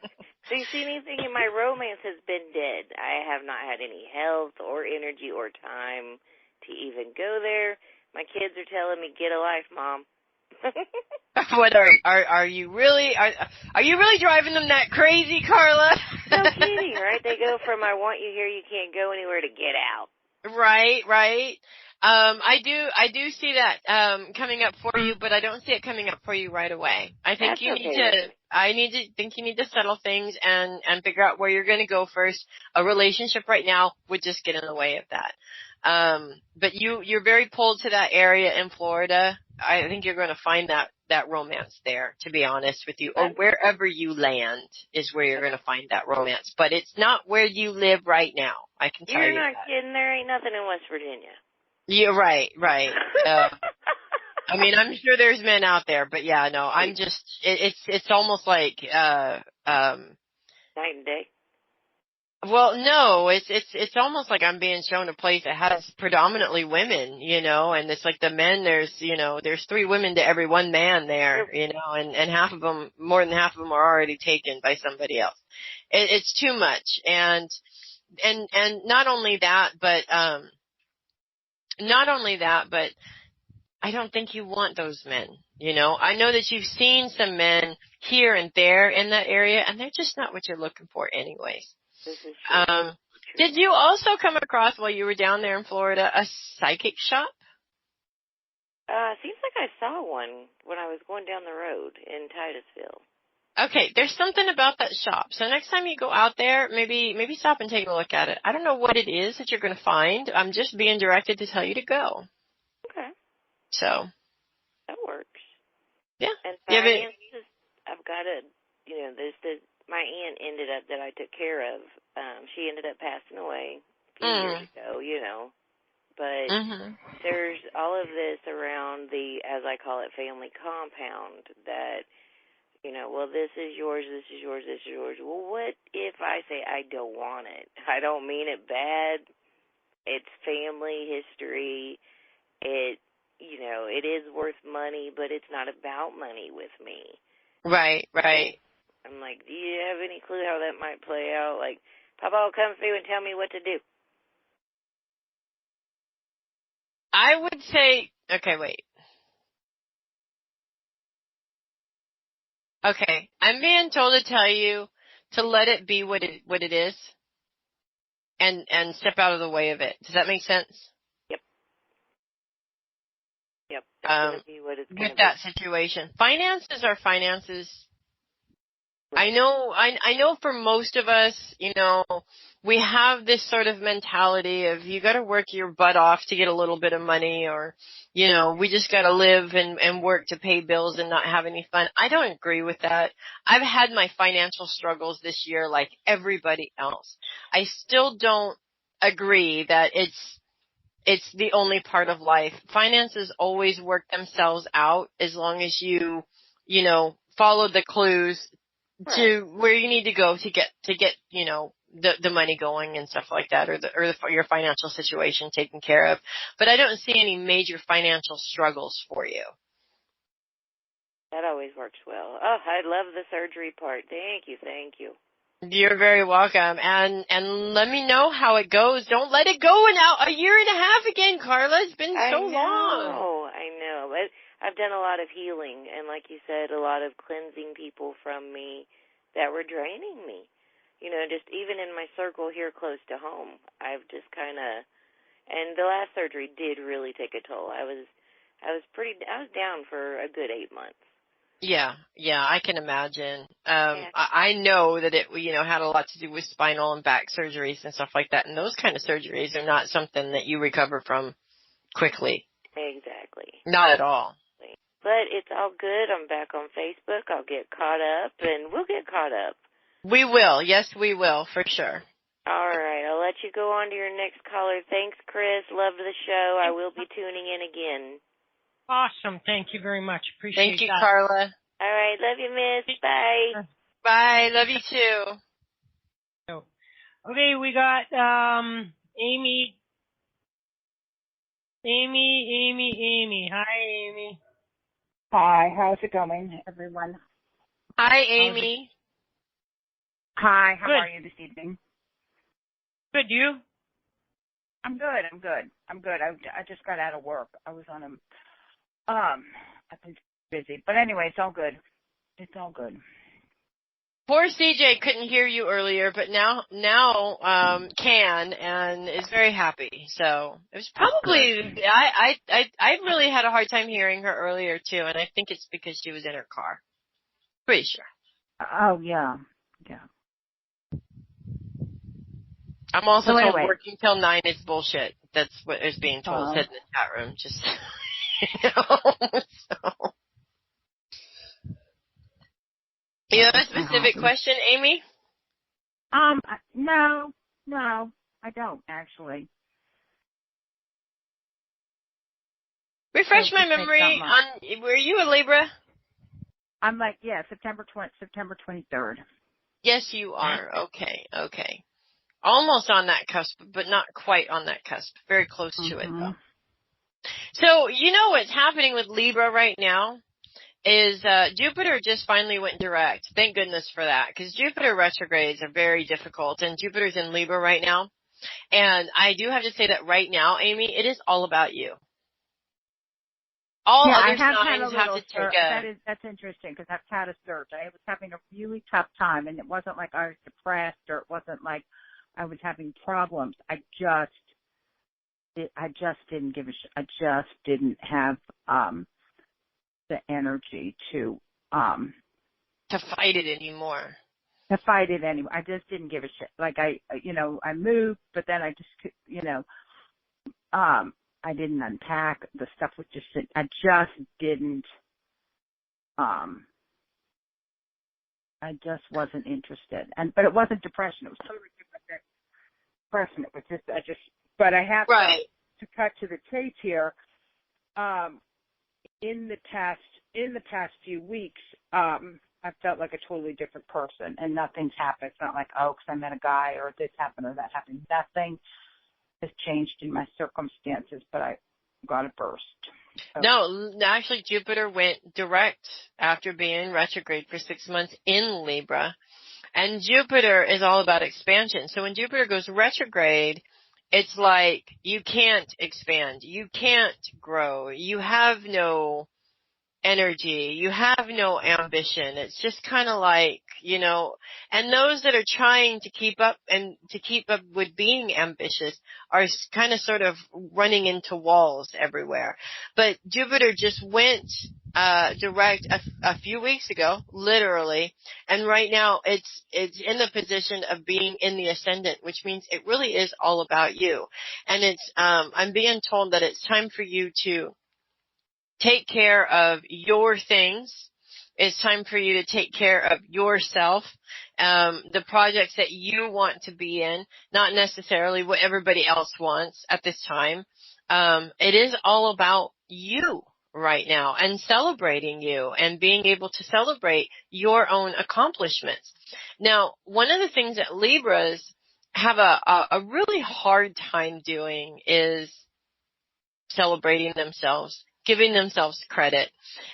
S9: So you see, anything in my romance has been dead. I have not had any health or energy or time to even go there. My kids are telling me, "Get a life, Mom."
S3: What are you really are you really driving them that crazy, Carla?
S9: No kidding, right? They go from "I want you here, you can't go anywhere" to "Get out."
S3: Right. I do see that coming up for you, but I don't see it coming up for you right away. I think you need to settle things and figure out where you're going to go first. A relationship right now would just get in the way of that. But you're very pulled to that area in Florida. I think you're going to find that romance there, to be honest with you, or wherever you land is where you're going to find that romance. But it's not where you live right now. I can tell you that.
S9: You're not kidding. There ain't nothing in West Virginia.
S3: Yeah, right. I mean, I'm sure there's men out there, but yeah, no, I'm just, it's almost like,
S9: night and day.
S3: Well, no, it's almost like I'm being shown a place that has predominantly women, you know, and it's like the men, there's 3 women to every 1 man there, you know, and more than half of them are already taken by somebody else. It's too much. And not only that, but I don't think you want those men, you know. I know that you've seen some men here and there in that area, and they're just not what you're looking for anyways.
S9: This is true.
S3: Did you also come across, while you were down there in Florida, a psychic shop?
S9: Seems like I saw one when I was going down the road in Titusville.
S3: Okay, there's something about that shop. So next time you go out there, maybe stop and take a look at it. I don't know what it is that you're going to find. I'm just being directed to tell you to go.
S9: Okay.
S3: So.
S9: That works.
S3: Yeah.
S9: And finances, I've got my aunt ended up, that I took care of, she ended up passing away a few years ago, you know. But there's all of this around the, as I call it, family compound that, you know, well, this is yours, this is yours, this is yours. Well, what if I say I don't want it? I don't mean it bad. It's family history. It is worth money, but it's not about money with me.
S3: Right.
S9: I'm like, do you have any clue how that might play out? Like, Papa will come through and tell me what to do.
S3: I would say, okay, wait. Okay, I'm being told to tell you to let it be what it is, and step out of the way of it. Does that make sense?
S9: Yep. It's gonna be what it's gonna
S3: with that situation. Finances are finances.
S9: Right.
S3: I know for most of us, you know, we have this sort of mentality of you got to work your butt off to get a little bit of money, or, you know, we just got to live and work to pay bills and not have any fun. I don't agree with that. I've had my financial struggles this year like everybody else. I still don't agree that it's the only part of life. Finances always work themselves out as long as you know, follow the clues to where you need to go to get, you know, the money going and stuff like that, or your financial situation taken care of. But I don't see any major financial struggles for you.
S9: That always works well. Oh, I love the surgery part. Thank you.
S3: You're very welcome. And let me know how it goes. Don't let it go now a year and a half again, Carla. It's been so long.
S9: I know. But I've done a lot of healing, and like you said, a lot of cleansing people from me that were draining me. You know, just even in my circle here close to home, I've just kind of, and the last surgery did really take a toll. I was down for a good 8 months.
S3: Yeah, I can imagine. I know that it, you know, had a lot to do with spinal and back surgeries and stuff like that, and those kind of surgeries are not something that you recover from quickly.
S9: Exactly.
S3: Not at all.
S9: But it's all good. I'm back on Facebook. I'll get caught up, and we'll get caught up.
S3: We will. Yes, we will, for sure.
S9: All right. I'll let you go on to your next caller. Thanks, Chris. Love the show. I will be tuning in again.
S2: Awesome. Thank you very much. Appreciate that.
S3: Thank you, Carla.
S9: All right. Love you, miss. Bye.
S3: Bye. Love you, too.
S2: Okay, we got Amy. Amy. Hi, Amy.
S5: Hi, how's it going, everyone?
S3: Hi, Amy.
S5: Hi, how
S2: Good.
S5: are you this evening?
S2: Good, you?
S5: I'm good. I just got out of work. I was on I've been busy. But anyway, it's all good.
S3: Poor CJ couldn't hear you earlier, but now can and is very happy. So it was probably I really had a hard time hearing her earlier too, and I think it's because she was in her car. Pretty sure.
S5: Oh yeah.
S3: I'm also told
S5: anyway.
S3: working till 9 is bullshit. That's what is being told. Said in the chat room. Just so. You have a specific question, Amy?
S5: No, I don't actually.
S3: Refresh my memory on. Were you a Libra?
S5: I'm September 23rd.
S3: Yes, you are. Okay. Almost on that cusp, but not quite on that cusp. Very close to it, though. So, you know what's happening with Libra right now is Jupiter just finally went direct. Thank goodness for that, because Jupiter retrogrades are very difficult, and Jupiter's in Libra right now. And I do have to say that right now, Amy, it is all about you. All other signs have to take
S5: That's interesting, because I've had a surge. I was having a really tough time, and it wasn't like I was depressed, or it wasn't like I was having problems. I just didn't give a shit. I just didn't have the energy to
S3: fight it anymore.
S5: I just didn't give a shit. Like I moved, but then I just, I didn't unpack. The stuff was just, I just didn't, I just wasn't interested. But it wasn't depression. It was totally different depression. It was just, but I have to cut to the chase here. In the past few weeks, I felt like a totally different person, and nothing's happened. It's not like, because I met a guy or this happened or that happened. Nothing has changed in my circumstances, but I got a burst. So.
S3: No, actually, Jupiter went direct after being retrograde for 6 months in Libra, and Jupiter is all about expansion. So when Jupiter goes retrograde, it's like you can't expand, you can't grow, you have no energy, you have no ambition. It's just kind of like, and those that are trying to keep up with being ambitious are kind of sort of running into walls everywhere. But Jupiter just went direct a few weeks ago, literally, and right now it's in the position of being in the ascendant, which means it really is all about you. And it's I'm being told that it's time for you to take care of your things. It's time for you to take care of yourself, the projects that you want to be in, not necessarily what everybody else wants at this time. It is all about you right now, and celebrating you and being able to celebrate your own accomplishments. Now, one of the things that Libras have a really hard time doing is celebrating themselves, giving themselves credit.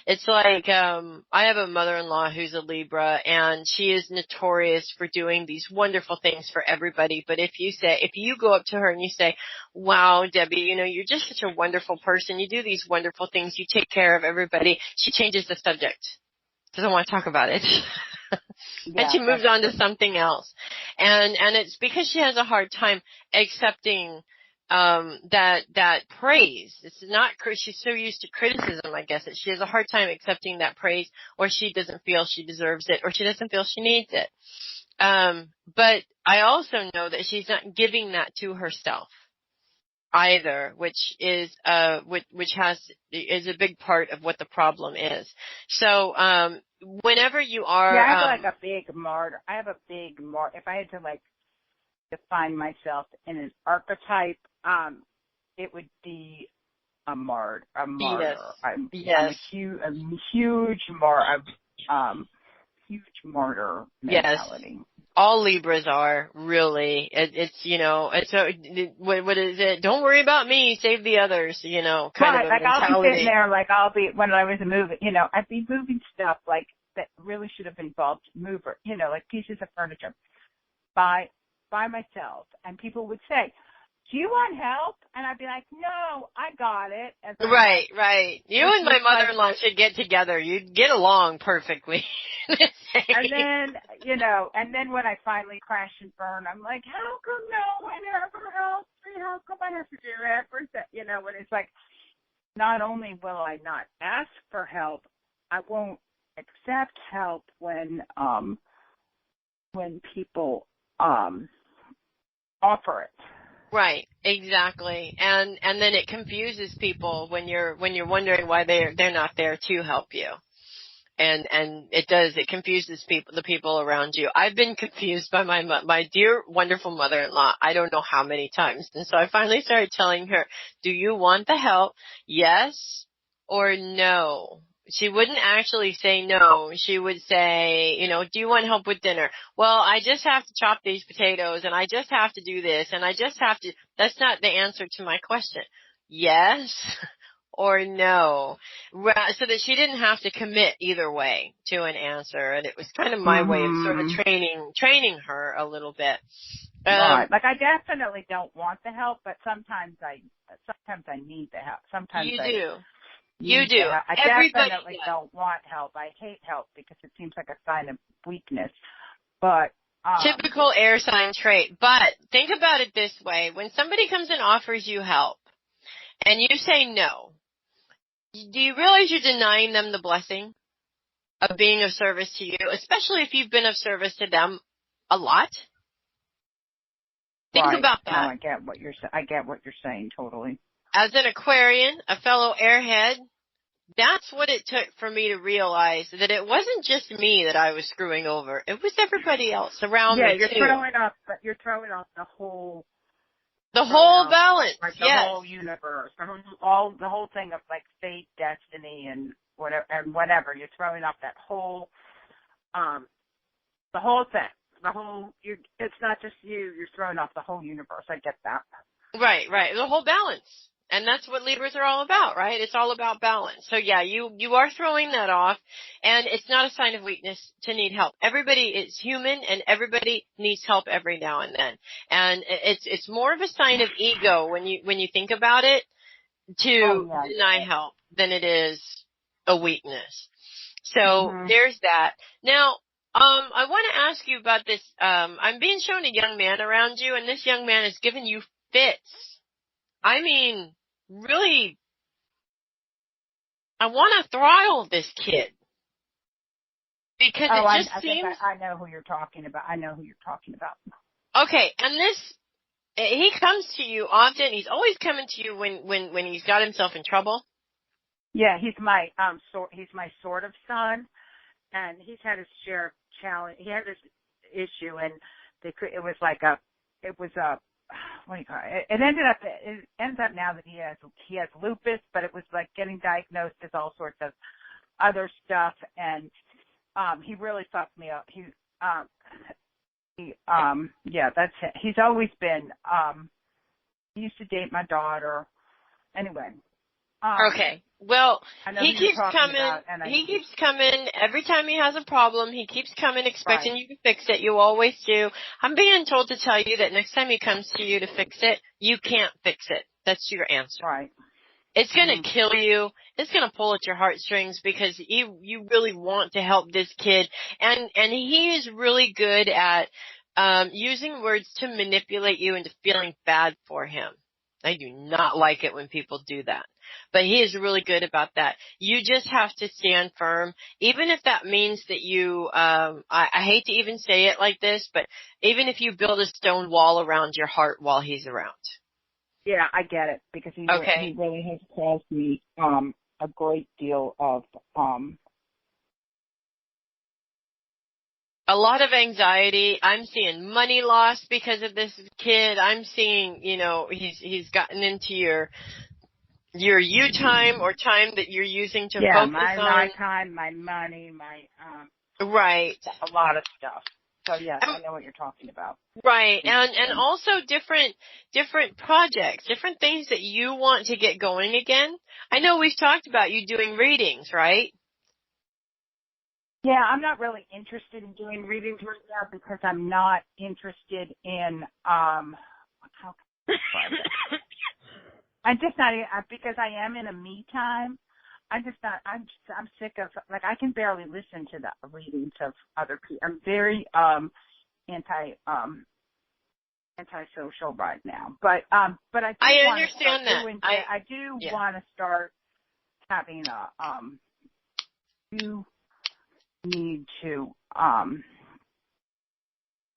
S3: It's like, I have a mother-in-law who's a Libra, and she is notorious for doing these wonderful things for everybody. But if you go up to her and you say, wow, Debbie, you're just such a wonderful person. You do these wonderful things. You take care of everybody. She changes the subject. Doesn't want to talk about it. And she moves on to something else. And it's because she has a hard time accepting that praise. It's not, she's so used to criticism, I guess, that she has a hard time accepting that praise, or she doesn't feel she deserves it, or she doesn't feel she needs it. But I also know that she's not giving that to herself. either, which is a big part of what the problem is. So whenever you are,
S5: I have like a big martyr. If I had to like define myself in an archetype, it would be a martyr.
S3: Yes.
S5: I'm
S3: Yes.
S5: a huge martyr mentality.
S3: Yes. All Libras are, really. What is it? Don't worry about me, save the others, kind of a mentality.
S5: I'll be sitting there, when I was moving, I'd be moving stuff like that really should have involved like pieces of furniture by myself, and people would say, "Do you want help?" And I'd be like, "No, I got it."
S3: Right. You and my mother-in-law should get together. You'd get along perfectly.
S5: And then when I finally crash and burn, I'm like, how come no one ever helps me? How come I have to do everything? When it's like, not only will I not ask for help, I won't accept help when people offer it.
S3: Right, exactly. And then it confuses people when you're wondering why they're not there to help you. And it confuses the people around you. I've been confused by my dear, wonderful mother-in-law, I don't know how many times. And so I finally started telling her, do you want the help? Yes or no? She wouldn't actually say no. She would say, do you want help with dinner? Well, I just have to chop these potatoes, and I just have to do this, and I just have to. That's not the answer to my question. Yes or no, so that she didn't have to commit either way to an answer. And it was kind of my way of sort of training her a little bit.
S5: Right. Like, I definitely don't want the help, but sometimes I need the help. Sometimes
S3: You do.
S5: I definitely don't want help. I hate help because it seems like a sign of weakness. But
S3: typical air sign trait. But think about it this way: when somebody comes and offers you help, and you say no, do you realize you're denying them the blessing of being of service to you, especially if you've been of service to them a lot? Think about that.
S5: No, I get what you're saying totally.
S3: As an Aquarian, a fellow airhead, that's what it took for me to realize that it wasn't just me that I was screwing over. It was everybody else around me, too.
S5: Yeah, you're throwing off the whole
S3: balance,
S5: like the whole universe, the whole thing of like fate, destiny, and whatever. You're throwing off that whole, the whole thing. It's not just you. You're throwing off the whole universe. I get that.
S3: Right. The whole balance. And that's what Libras are all about, right? It's all about balance. So yeah, you are throwing that off, and it's not a sign of weakness to need help. Everybody is human, and everybody needs help every now and then. And it's more of a sign of ego when you think about it to deny help than it is a weakness. So there's that. Now, I want to ask you about this. I'm being shown a young man around you, and this young man is giving you fits. I mean, really, I want to throttle this kid. Because it just seems...
S5: I know who you're talking about.
S3: Okay, and he comes to you often. He's always coming to you when he's got himself in trouble.
S5: Yeah, he's my sort of son, and he's had his share of challenge. He had this issue, and it was what do you call it? It ends up now that he has lupus, but it was like getting diagnosed as all sorts of other stuff, and he really fucked me up. That's it. He's always been he used to date my daughter. Anyway.
S3: Okay. Well, he keeps coming every time he has a problem. He keeps coming expecting you to fix it. You always do. I'm being told to tell you that next time he comes to you to fix it, you can't fix it. That's your answer.
S5: Right.
S3: It's going to kill you. It's going to pull at your heartstrings because you really want to help this kid. And he is really good at using words to manipulate you into feeling bad for him. I do not like it when people do that. But he is really good about that. You just have to stand firm, even if that means that you, I hate to even say it like this, but even if you build a stone wall around your heart while he's around.
S5: Yeah, I get it, because he really has caused me a great deal of
S3: a lot of anxiety. I'm seeing money loss because of this kid. I'm seeing, he's gotten into your you time or time that you're using to focus on.
S5: my time, my money, my
S3: right,
S5: a lot of stuff. So yes, I know what you're talking about.
S3: Right, and also different projects, different things that you want to get going again. I know we've talked about you doing readings, right?
S5: Yeah, I'm not really interested in doing readings right now, because I'm not interested in how can I describe it? I'm just not, because I am in a me time. I'm just not. I'm sick of, like, I can barely listen to the readings of other people. I'm very antisocial right now. But I
S3: understand that.
S5: I do want to start having you need to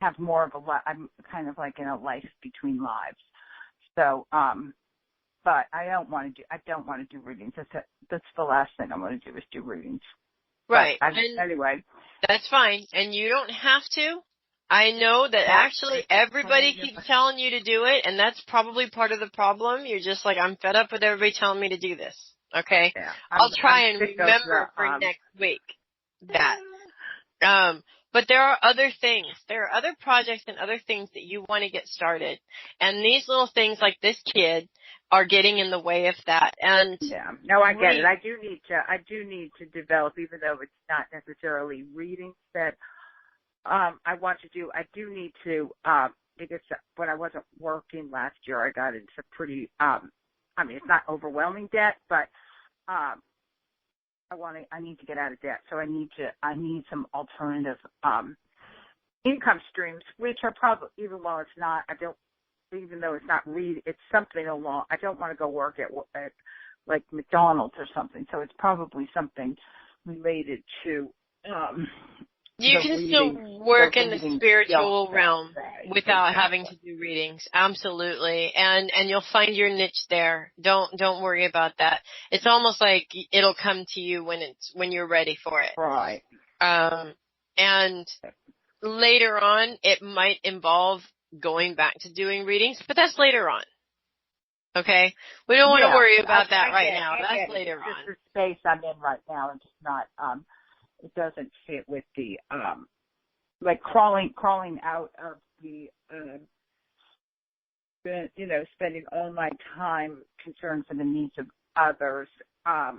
S5: have more of I'm kind of like in a life between lives. So but I don't want to do readings. That's the last thing I'm going to do, is do readings.
S3: Right.
S5: Anyway.
S3: That's fine. And you don't have to. I know that actually everybody keeps telling you to do it, and that's probably part of the problem. You're just like, I'm fed up with everybody telling me to do this. Okay?
S5: Yeah,
S3: I'll try and remember for next week that. But there are other things. There are other projects and other things that you want to get started. And these little things like this kid are getting in the way of that. And
S5: yeah, no, I get it. I do need to develop, even though it's not necessarily readings that I want to do. I do need to, because when I wasn't working last year, I got into pretty, it's not overwhelming debt, but I need to get out of debt. So I need some alternative income streams, which are probably, even though it's not it's something along. I don't want to go work at like McDonald's or something. So it's probably something related to.
S3: You can still work in the spiritual realm without having to do readings. Absolutely. And you'll find your niche there. Don't worry about that. It's almost like it'll come to you when you're ready for it.
S5: Right.
S3: And later on, it might involve going back to doing readings, but that's later on. Okay? We don't want to worry about that right now. That's later on.
S5: Just the space I'm in right now, and just not, it doesn't fit with the, like crawling out of the, spending all my time concerned for the needs of others.
S3: I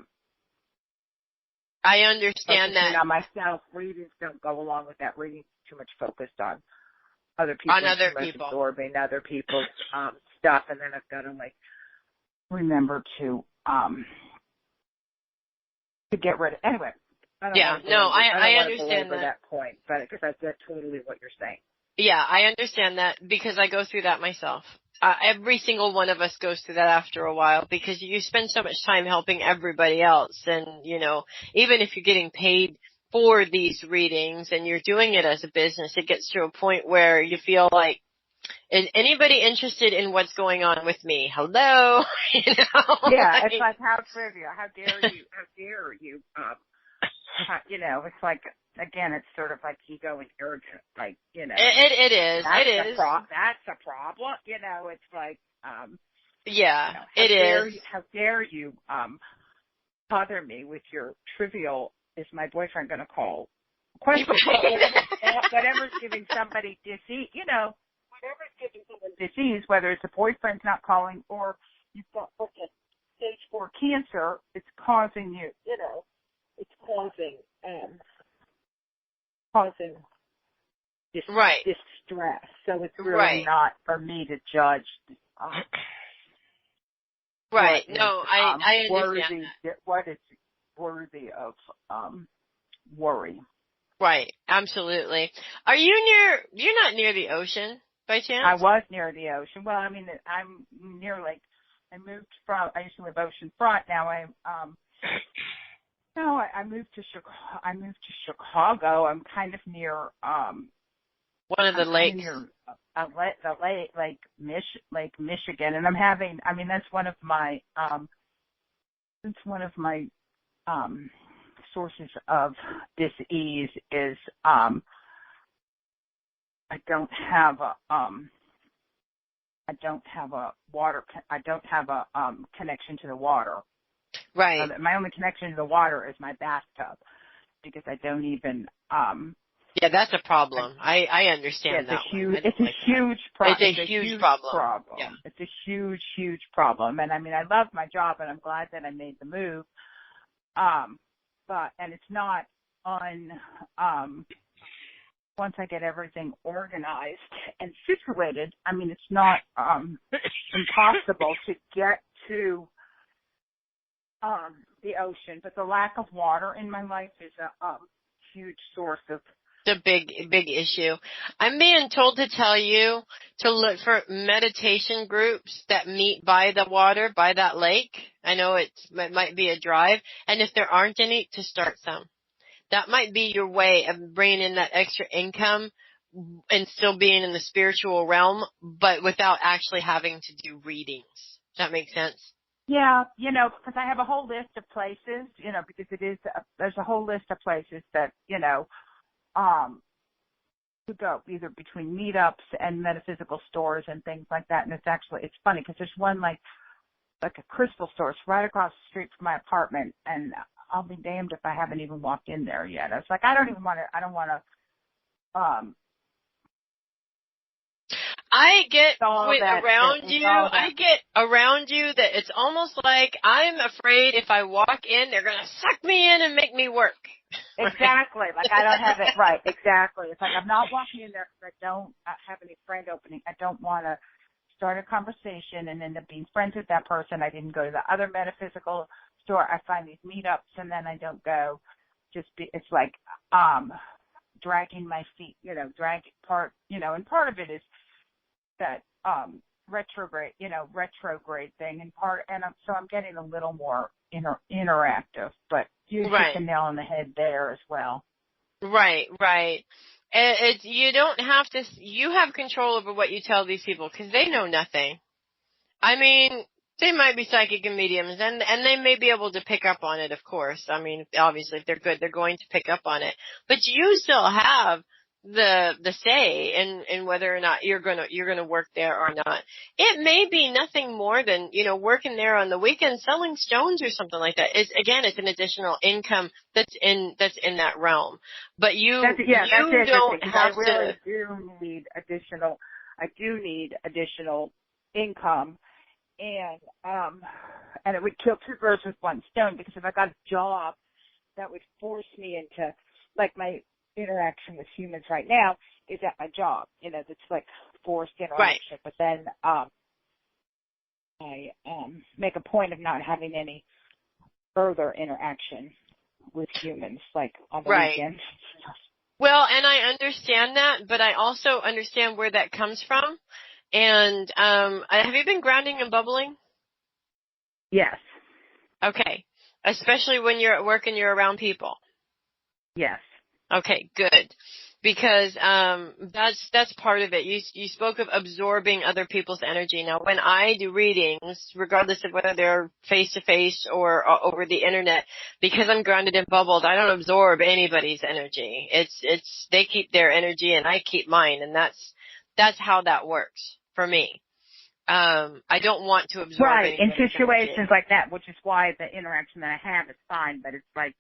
S3: understand that.
S5: On myself, readings don't go along with that. Readings too much focused on other people.
S3: On other people.
S5: Absorbing other people's stuff, and then I've got to remember to get rid of. Anyway.
S3: I understand
S5: that point, but because I get totally what you're saying.
S3: Yeah, I understand that, because I go through that myself. Every single one of us goes through that after a while, because you spend so much time helping everybody else, and even if you're getting paid for these readings and you're doing it as a business, it gets to a point where you feel like, is anybody interested in what's going on with me? Hello,
S5: Yeah, it's like, how trivial? How dare you? How dare you? It's like, again, it's sort of like ego and arrogance, like,
S3: It is.
S5: That's a problem. It's like,
S3: it is.
S5: How dare you bother me with your trivial, is my boyfriend going to call? Question. Whatever's giving somebody disease, whatever's giving someone disease, whether it's a boyfriend's not calling or you've got stage 4 cancer, it's causing you, it's causing distress. So it's really not for me to judge.
S3: Right. No, I understand
S5: what is worthy of worry.
S3: Right. Absolutely. Are you you're not near the ocean by chance?
S5: I was near the ocean. Well, I'm near, like, I used to live oceanfront. Now I moved to Chicago. I'm kind of near
S3: One of the lakes.
S5: Near Lake Michigan, and I'm having. I mean, that's one of my. Sources of dis-ease is I don't have a connection to the water.
S3: Right.
S5: My only connection to the water is my bathtub because I don't even.
S3: Yeah, that's a problem. I understand that.
S5: It's a huge problem.
S3: It's a huge problem. Yeah.
S5: It's a huge, huge problem. And I mean, I love my job, and I'm glad that I made the move. And it's not once I get everything organized and situated, I mean, it's not impossible to get to the ocean, but the lack of water in my life is a huge source of.
S3: It's a big issue. I'm being told to tell you to look for meditation groups that meet by the water, by that lake. I know it might be a drive, and if there aren't any, to start some. That might be your way of bringing in that extra income and still being in the spiritual realm, but without actually having to do readings. Does that make sense?
S5: Yeah, because I have a whole list of places, because there's a whole list of places that, to go either between meetups and metaphysical stores and things like that. And it's funny because there's one like a crystal store. It's right across the street from my apartment, and I'll be damned if I haven't even walked in there yet. It's like, I don't want to,
S3: I get around you that it's almost like I'm afraid if I walk in, they're going to suck me in and make me work.
S5: Exactly. Like I don't have it right. Exactly. It's like I'm not walking in there because I don't have any friend opening. I don't want to start a conversation and end up being friends with that person. I didn't go to the other metaphysical store. I find these meetups and then I don't go. It's like dragging my feet, and part of it is that retrograde thing, so I'm getting a little more interactive, but you hit the nail on the head there as well.
S3: Right. You don't have to. You have control over what you tell these people because they know nothing. I mean, they might be psychic and mediums, and they may be able to pick up on it. Of course, I mean, obviously, if they're good, they're going to pick up on it. But you still have the say in whether or not you're gonna work there or not. It may be nothing more than working there on the weekend selling stones or something like that. It's an additional income that's in that realm. But I
S5: do need additional income, and it would kill two birds with one stone because if I got a job that would force me into like my interaction with humans right now is at my job, that's like forced interaction. Right. But then I make a point of not having any further interaction with humans, like on the weekends.
S3: Well, and I understand that, but I also understand where that comes from. And have you been grounding and bubbling?
S5: Yes.
S3: Okay. Especially when you're at work and you're around people.
S5: Yes.
S3: Okay, good. Because that's part of it. You spoke of absorbing other people's energy. Now, when I do readings, regardless of whether they're face to face or over the internet, because I'm grounded and bubbled, I don't absorb anybody's energy. It's they keep their energy and I keep mine, and that's how that works for me. I don't want to absorb
S5: in situations
S3: energy.
S5: like that, which is why the interaction that I have is fine, but it's like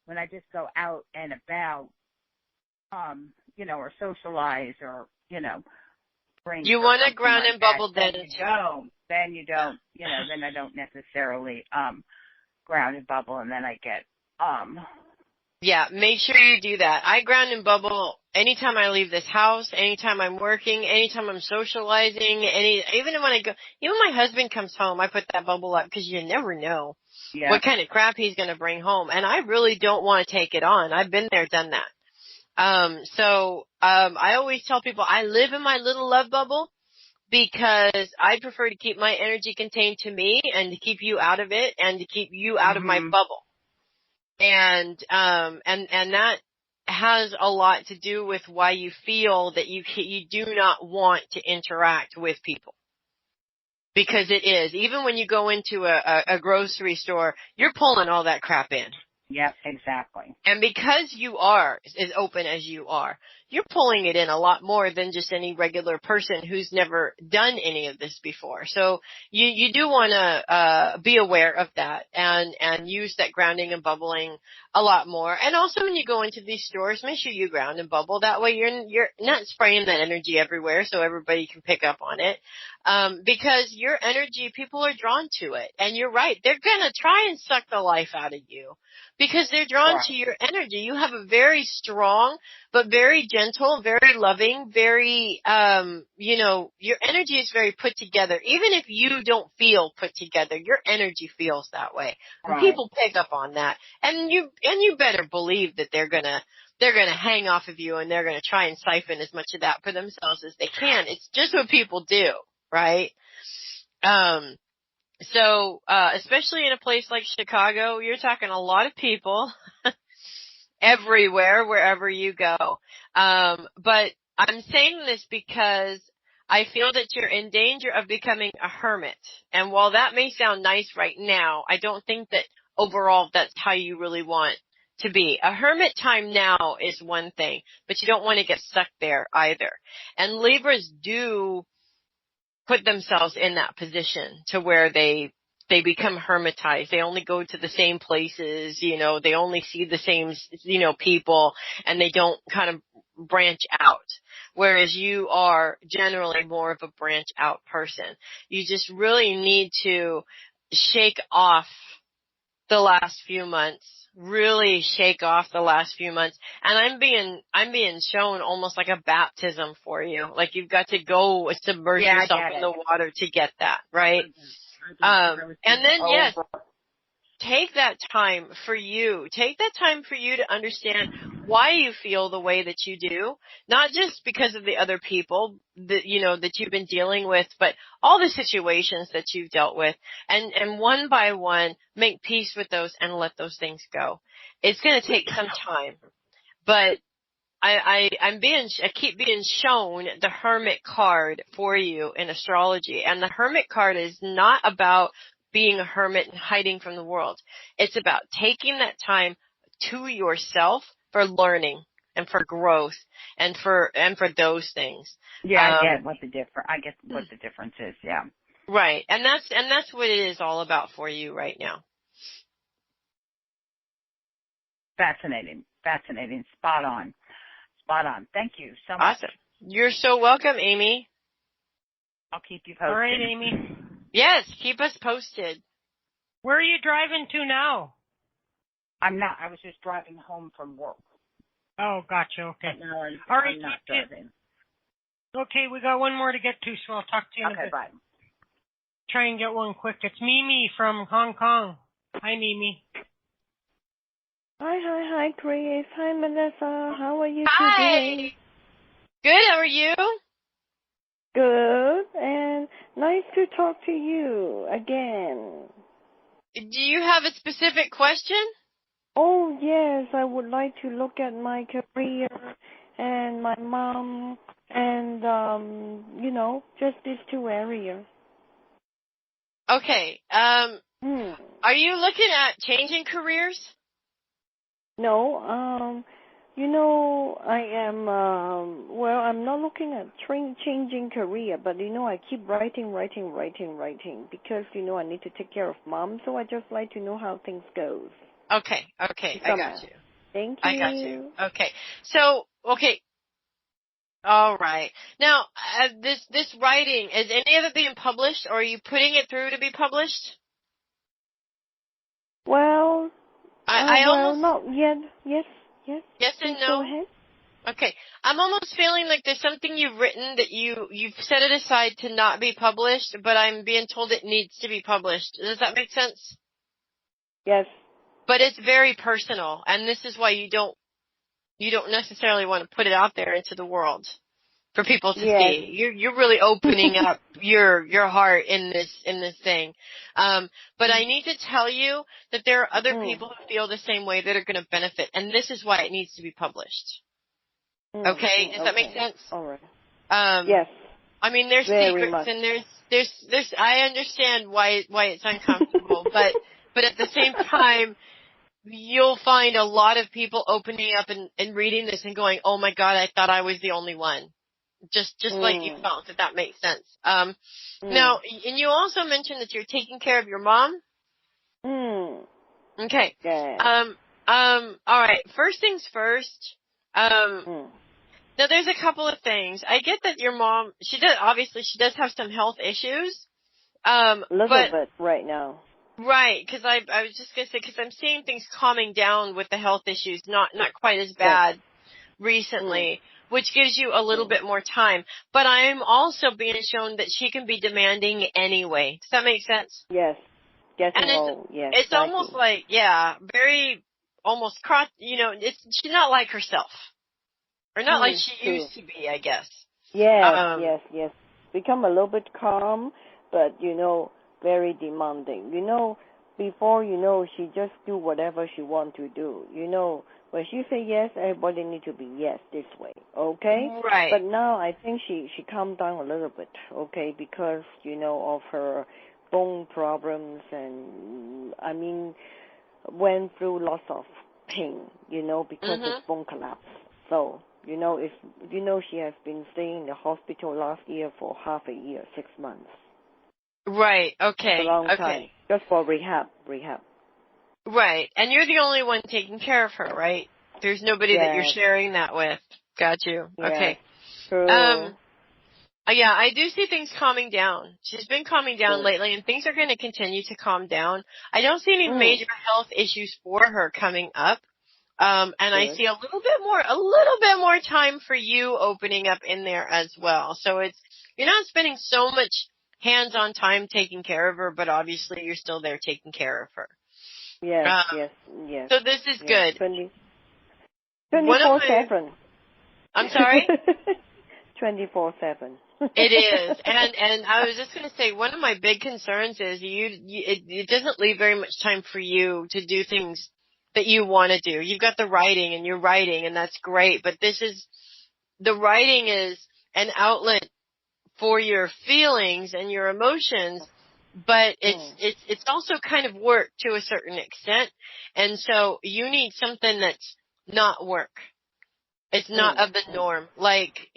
S5: when I just go out and about, or socialize or, bring.
S3: You want to ground and bubble,
S5: then you don't, then I don't necessarily, ground and bubble, and then I get,
S3: Yeah, make sure you do that. I ground and bubble anytime I leave this house, anytime I'm working, anytime I'm socializing, even when my husband comes home, I put that bubble up because you never know what kind of crap he's going to bring home. And I really don't want to take it on. I've been there, done that. I always tell people I live in my little love bubble because I prefer to keep my energy contained to me and to keep you out of it and to keep you out of my bubble. And that has a lot to do with why you feel that you do not want to interact with people. Because it is. Even when you go into a grocery store, you're pulling all that crap in.
S5: Yep, exactly.
S3: And because you are as open as you are, you're pulling it in a lot more than just any regular person who's never done any of this before. So you do want to be aware of that and use that grounding and bubbling a lot more. And also when you go into these stores, make sure you ground and bubble. That way you're not spraying that energy everywhere so everybody can pick up on it. Because your energy, people are drawn to it. And you're right, they're gonna try and suck the life out of you. Because they're drawn to your energy. You have a very strong, but very gentle, very loving, very, your energy is very put together. Even if you don't feel put together, your energy feels that way. And people pick up on that. And you better believe that they're gonna hang off of you and they're gonna try and siphon as much of that for themselves as they can. It's just what people do, right? So, especially in a place like Chicago, you're talking a lot of people everywhere, wherever you go. But I'm saying this because I feel that you're in danger of becoming a hermit. And while that may sound nice right now, I don't think that overall that's how you really want to be. A hermit time now is one thing, but you don't want to get stuck there either. And Libras do put themselves in that position to where they become hermitized. They only go to the same places, they only see the same, people, and they don't kind of branch out. Whereas you are generally more of a branch out person. You just really need to shake off the last few months. Really shake off the last few months. And I'm being shown almost like a baptism for you. Like you've got to go submerge yourself in the water to get that, right? And then yes, take that time for you. Take that time for you to understand why you feel the way that you do. Not just because of the other people that, that you've been dealing with, but all the situations that you've dealt with. And one by one, make peace with those and let those things go. It's going to take some time, but I keep being shown the Hermit card for you in astrology. And the Hermit card is not about being a hermit and hiding from the world. It's about taking that time to yourself for learning and for growth and for those things.
S5: Yeah, I get what the difference is, yeah.
S3: Right. And that's what it is all about for you right now.
S5: Fascinating. Spot on. Thank you so much.
S3: Awesome. You're so welcome, Amy.
S5: I'll keep you posted.
S2: All right, Amy.
S3: Yes, keep us posted.
S2: Where are you driving to now?
S5: I'm not. I was just driving home from work.
S2: Oh, gotcha. Okay.
S5: But no,
S2: all right,
S5: I'm not driving.
S2: Okay, we got one more to get to, so I'll talk to you in a bit.
S5: Okay, bye.
S2: Try and get one quick. It's Mimi from Hong Kong. Hi, Mimi.
S6: Hi, Grace. Hi, Melissa. How are you
S3: Hi.
S6: today?
S3: Good, how are you?
S6: Good, and nice to talk to you again.
S3: Do you have a specific question?
S6: Oh, yes, I would like to look at my career and my mom and, just these two areas.
S3: Okay, are you looking at changing careers?
S6: No, I am, I'm not looking at changing career, but, I keep writing because, I need to take care of mom, so I just like to know how things goes.
S3: Okay, I got you.
S6: Thank you.
S3: I got you. Okay, so, all right. Now, this writing, is any of it being published, or are you putting it through to be published?
S6: Well, not yet. Yes.
S3: Yes and no?
S6: Go ahead.
S3: Okay. I'm almost feeling like there's something you've written that you've set it aside to not be published, but I'm being told it needs to be published. Does that make sense?
S6: Yes.
S3: But it's very personal, and this is why you don't necessarily want to put it out there into the world. for people to see. You're really opening up your heart in this thing. But I need to tell you that there are other people who feel the same way that are going to benefit, and this is why it needs to be published. Okay? Does that make sense?
S10: All right.
S3: Yes. I mean, there's secrets and there's I understand why it's uncomfortable, but at the same time, you'll find a lot of people opening up and reading this and going, "Oh my God, I thought I was the only one." Just like you felt, if that makes sense. Now, and you also mentioned that you're taking care of your mom. Okay.
S10: Yeah.
S3: All right. First things first. Now, there's a couple of things. I get that your mom, she does have some health issues.
S10: Little bit right now.
S3: Right, because I was just going to say, because I'm seeing things calming down with the health issues, not quite as bad recently, which gives you a little bit more time. But I'm also being shown that she can be demanding anyway. Does that make sense?
S10: Yes.
S3: It's almost like, very, almost, she's not like herself. Or not like she used to be, I guess.
S10: Yes. Become a little bit calm, but, very demanding. Before, she just do whatever she want to do. When she say yes, everybody need to be yes this way, okay?
S3: Right.
S10: But now I think she calmed down a little bit, okay, because, of her bone problems and, went through lots of pain, because of bone collapse. So, if she has been staying in the hospital last year for half a year, 6 months.
S3: Right, okay.
S10: It's a long time. Just for rehab.
S3: Right, and you're the only one taking care of her, right? There's nobody that you're sharing that with. Got you.
S10: Yes.
S3: Okay.
S10: True.
S3: I do see things calming down. She's been calming down lately, and things are going to continue to calm down. I don't see any major health issues for her coming up. And I see a little bit more time for you opening up in there as well. So you're not spending so much hands-on time taking care of her, but obviously you're still there taking care of her.
S10: Yes.
S3: So this is good.
S10: 24/7.
S3: I'm sorry?
S10: 24/7.
S3: It is. And I was just going to say, one of my big concerns is it doesn't leave very much time for you to do things that you want to do. You've got the writing and you're writing, and that's great, but the writing is an outlet for your feelings and your emotions, but it's also kind of work to a certain extent, and so you need something that's not work. It's not of the norm, like,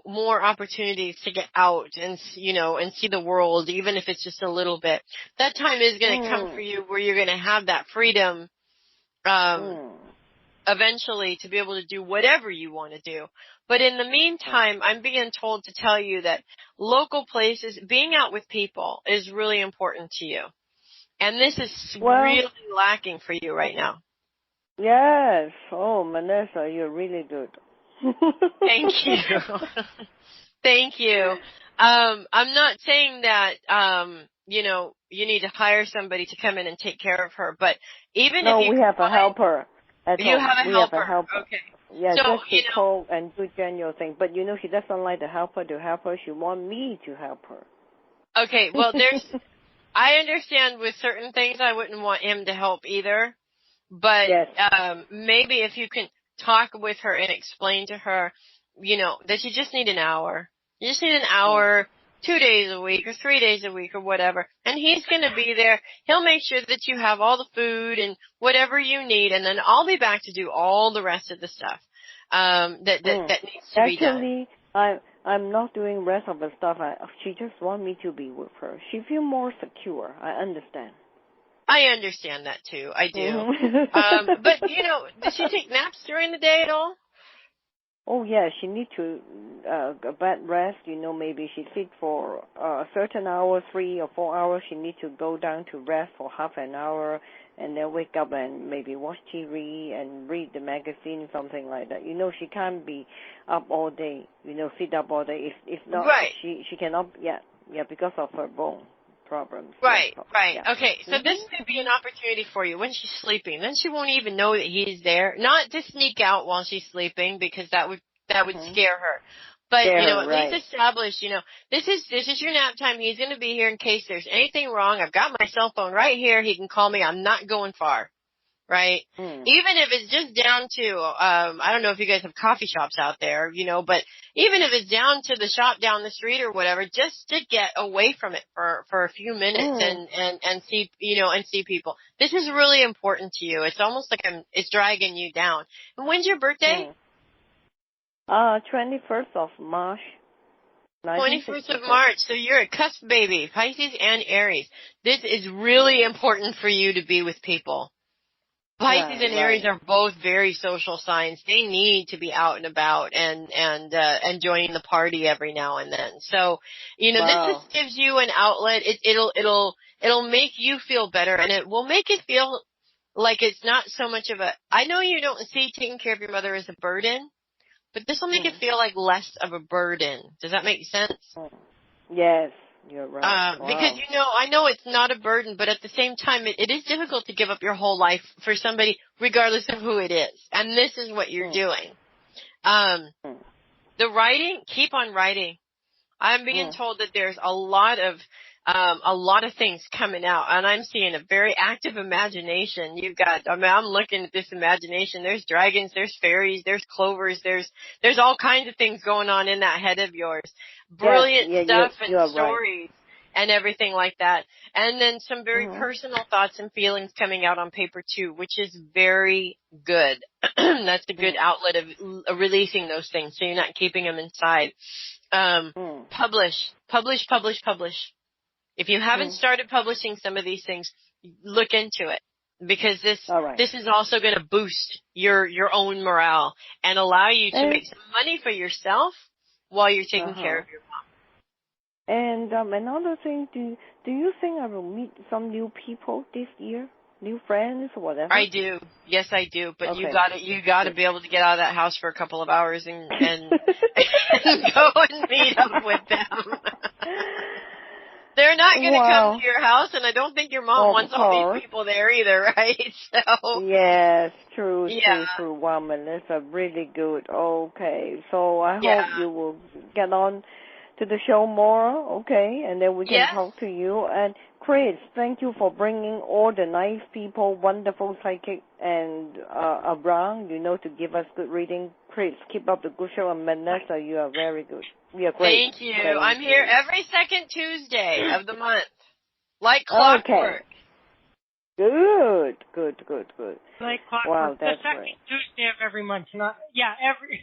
S3: more opportunities to get out and see the world, even if it's just a little bit. That time is going to come for you where you're going to have that freedom eventually to be able to do whatever you want to do. But in the meantime, I'm being told to tell you that local places, being out with people is really important to you. And this is really lacking for you right now.
S10: Yes. Oh, Melissa, you're really good.
S3: Thank you. Thank you. I'm not saying that, you need to hire somebody to come in and take care of her, but even if
S10: we have a helper.
S3: You have a helper. Okay.
S10: Yeah,
S3: so,
S10: just to call and do general thing. But, she doesn't like the helper to help her. She wants me to help her.
S3: Okay, well, I understand with certain things I wouldn't want him to help either. But maybe if you can talk with her and explain to her, that you just need an hour. You just need an hour, 2 days a week or 3 days a week or whatever. And he's going to be there. He'll make sure that you have all the food and whatever you need. And then I'll be back to do all the rest of the stuff that needs to be done.
S10: Actually, I'm not doing rest of the stuff. She just wants me to be with her. She feels more secure. I understand.
S3: I understand that too. I do. But, does she take naps during the day at all?
S10: Oh, yeah, she needs to bed rest. Maybe she sleep for a certain hour, 3 or 4 hours. She needs to go down to rest for half an hour and then wake up and maybe watch TV and read the magazine, something like that. She can't be up all day, sit up all day. If not, she cannot, because of her bone problems.
S3: Right. Yeah. Okay, so this could be an opportunity for you when she's sleeping. Then she won't even know that he's there. Not to sneak out while she's sleeping, because that would scare her. But,
S10: there,
S3: you know, at
S10: right.
S3: least establish, you know, this is your nap time. He's going to be here in case there's anything wrong. I've got my cell phone right here. He can call me. I'm not going far. Right? Even if it's just down to, I don't know if you guys have coffee shops out there, you know, but even if it's down to the shop down the street or whatever, just to get away from it for a few minutes and see, you know, and see people. This is really important to you. It's almost like it's dragging you down. And when's your birthday?
S10: 21st of March.
S3: 21st of March. So you're a cusp baby, Pisces and Aries. This is really important for you to be with people. Pisces and Aries are both very social signs. They need to be out and about and joining the party every now and then. So, you know, this just gives you an outlet. It'll make you feel better, and it will make it feel like it's not so much of a. I know you don't see taking care of your mother as a burden, but this will make it feel like less of a burden. Does that make sense?
S10: Yes. You're right.
S3: Because, you know, I know it's not a burden, but at the same time, it is difficult to give up your whole life for somebody, regardless of who it is. And this is what you're doing. The writing, keep on writing. I'm being told that there's a lot of things coming out, and I'm seeing a very active imagination. I'm looking at this imagination. There's dragons, there's fairies, there's clovers, there's all kinds of things going on in that head of yours. Brilliant stuff and stories and everything like that. And then some very personal thoughts and feelings coming out on paper too, which is very good. That's a good outlet of releasing those things, so you're not keeping them inside. Publish. If you haven't started publishing some of these things, look into it, because this is also going to boost your own morale and allow you to make some money for yourself while you're taking care of your mom.
S10: And another thing, do you think I will meet some new people this year? New friends or whatever?
S3: I do. Yes, I do. But you gotta be able to get out of that house for a couple of hours and go and meet up with them. They're not going to come to your house, and I don't think your mom wants all these people there either, right? So
S10: yes, true. Wow, Melissa, really good. Okay, so I hope you will get on to the show more, okay, and then we can talk to you. And Chris, thank you for bringing all the nice people, wonderful psychic, and around, you know, to give us good reading. Chris, keep up the good show, and Melissa, you are very good. We are great.
S3: Thank you. I'm here every second Tuesday of the month, like clockwork.
S10: Okay. Good.
S2: Like clockwork.
S10: Wow, that's
S2: the second
S10: great.
S2: Tuesday of every month, not every.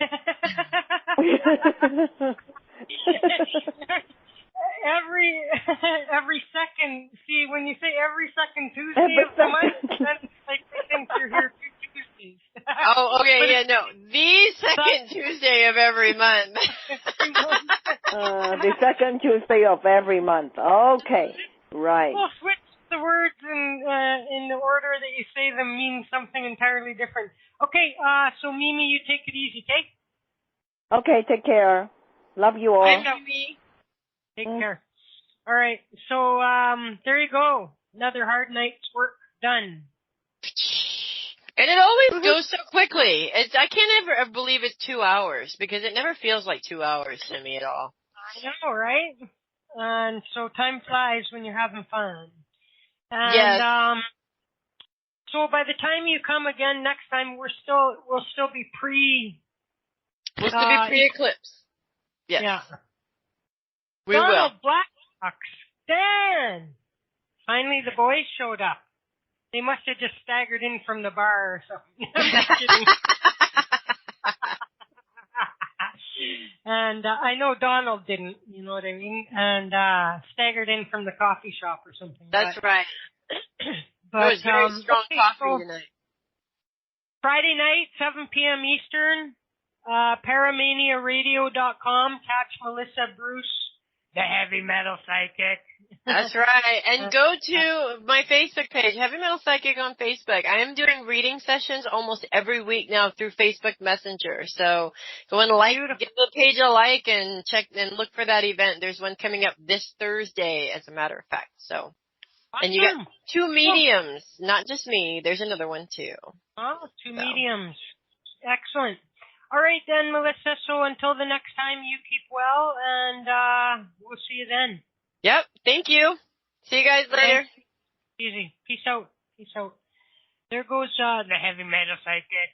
S2: every second. See, when you say every second Tuesday of the month, then it's like they think you're here 2 Tuesdays.
S3: Oh, okay, the second Tuesday of every month.
S10: The second Tuesday of every month. Okay, right.
S2: We'll switch the words in the order that you say them mean something entirely different. Okay, so Mimi, you take it easy, okay?
S10: Okay, take care. Love you all.
S2: I love you. Take care. All right, so there you go. Another hard night's work done.
S3: And it always goes so quickly. I can't ever believe it's 2 hours, because it never feels like 2 hours to me at all.
S2: I know, right? And so time flies when you're having fun. And so by the time you come again next time, we'll still be
S3: We'll still be pre-eclipse. Yes. Yeah. We
S2: Donald
S3: will.
S2: Blackbox. Dan! Finally the boys showed up. They must have just staggered in from the bar or something. I'm just kidding. And I know Donald didn't, you know what I mean? And staggered in from the coffee shop or something.
S3: That's right.
S2: But,
S3: it was very strong coffee tonight.
S2: Friday night, 7 p.m. Eastern, paramaniaradio.com. Catch Melissa Bruce, the heavy metal psychic.
S3: That's right. And go to my Facebook page, Heavy Metal Psychic on Facebook. I am doing reading sessions almost every week now through Facebook Messenger. So go and give the page a like and check and look for that event. There's one coming up this Thursday, as a matter of fact. So, and you got 2 mediums, not just me. There's another one too.
S2: Oh, 2 mediums. Excellent. All right then, Melissa. So until the next time, you keep well, and we'll see you then.
S3: Yep. Thank you. See you guys later.
S2: Thanks. Easy. Peace out. Peace out. There goes the heavy metal psychic.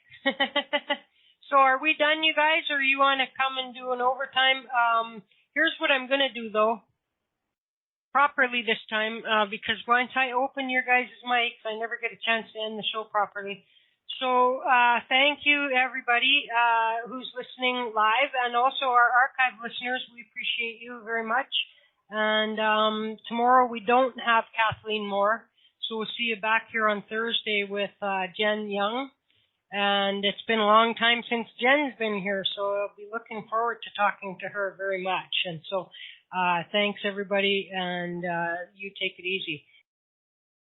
S2: So are we done, you guys, or you want to come and do an overtime? Here's what I'm going to do, though, properly this time, because once I open your guys' mics, I never get a chance to end the show properly. So thank you, everybody who's listening live, and also our archive listeners. We appreciate you very much. And tomorrow we don't have Kathleen Moore, so we'll see you back here on Thursday with Jen Young. And it's been a long time since Jen's been here, so I'll be looking forward to talking to her very much. And so thanks, everybody, and you take it easy.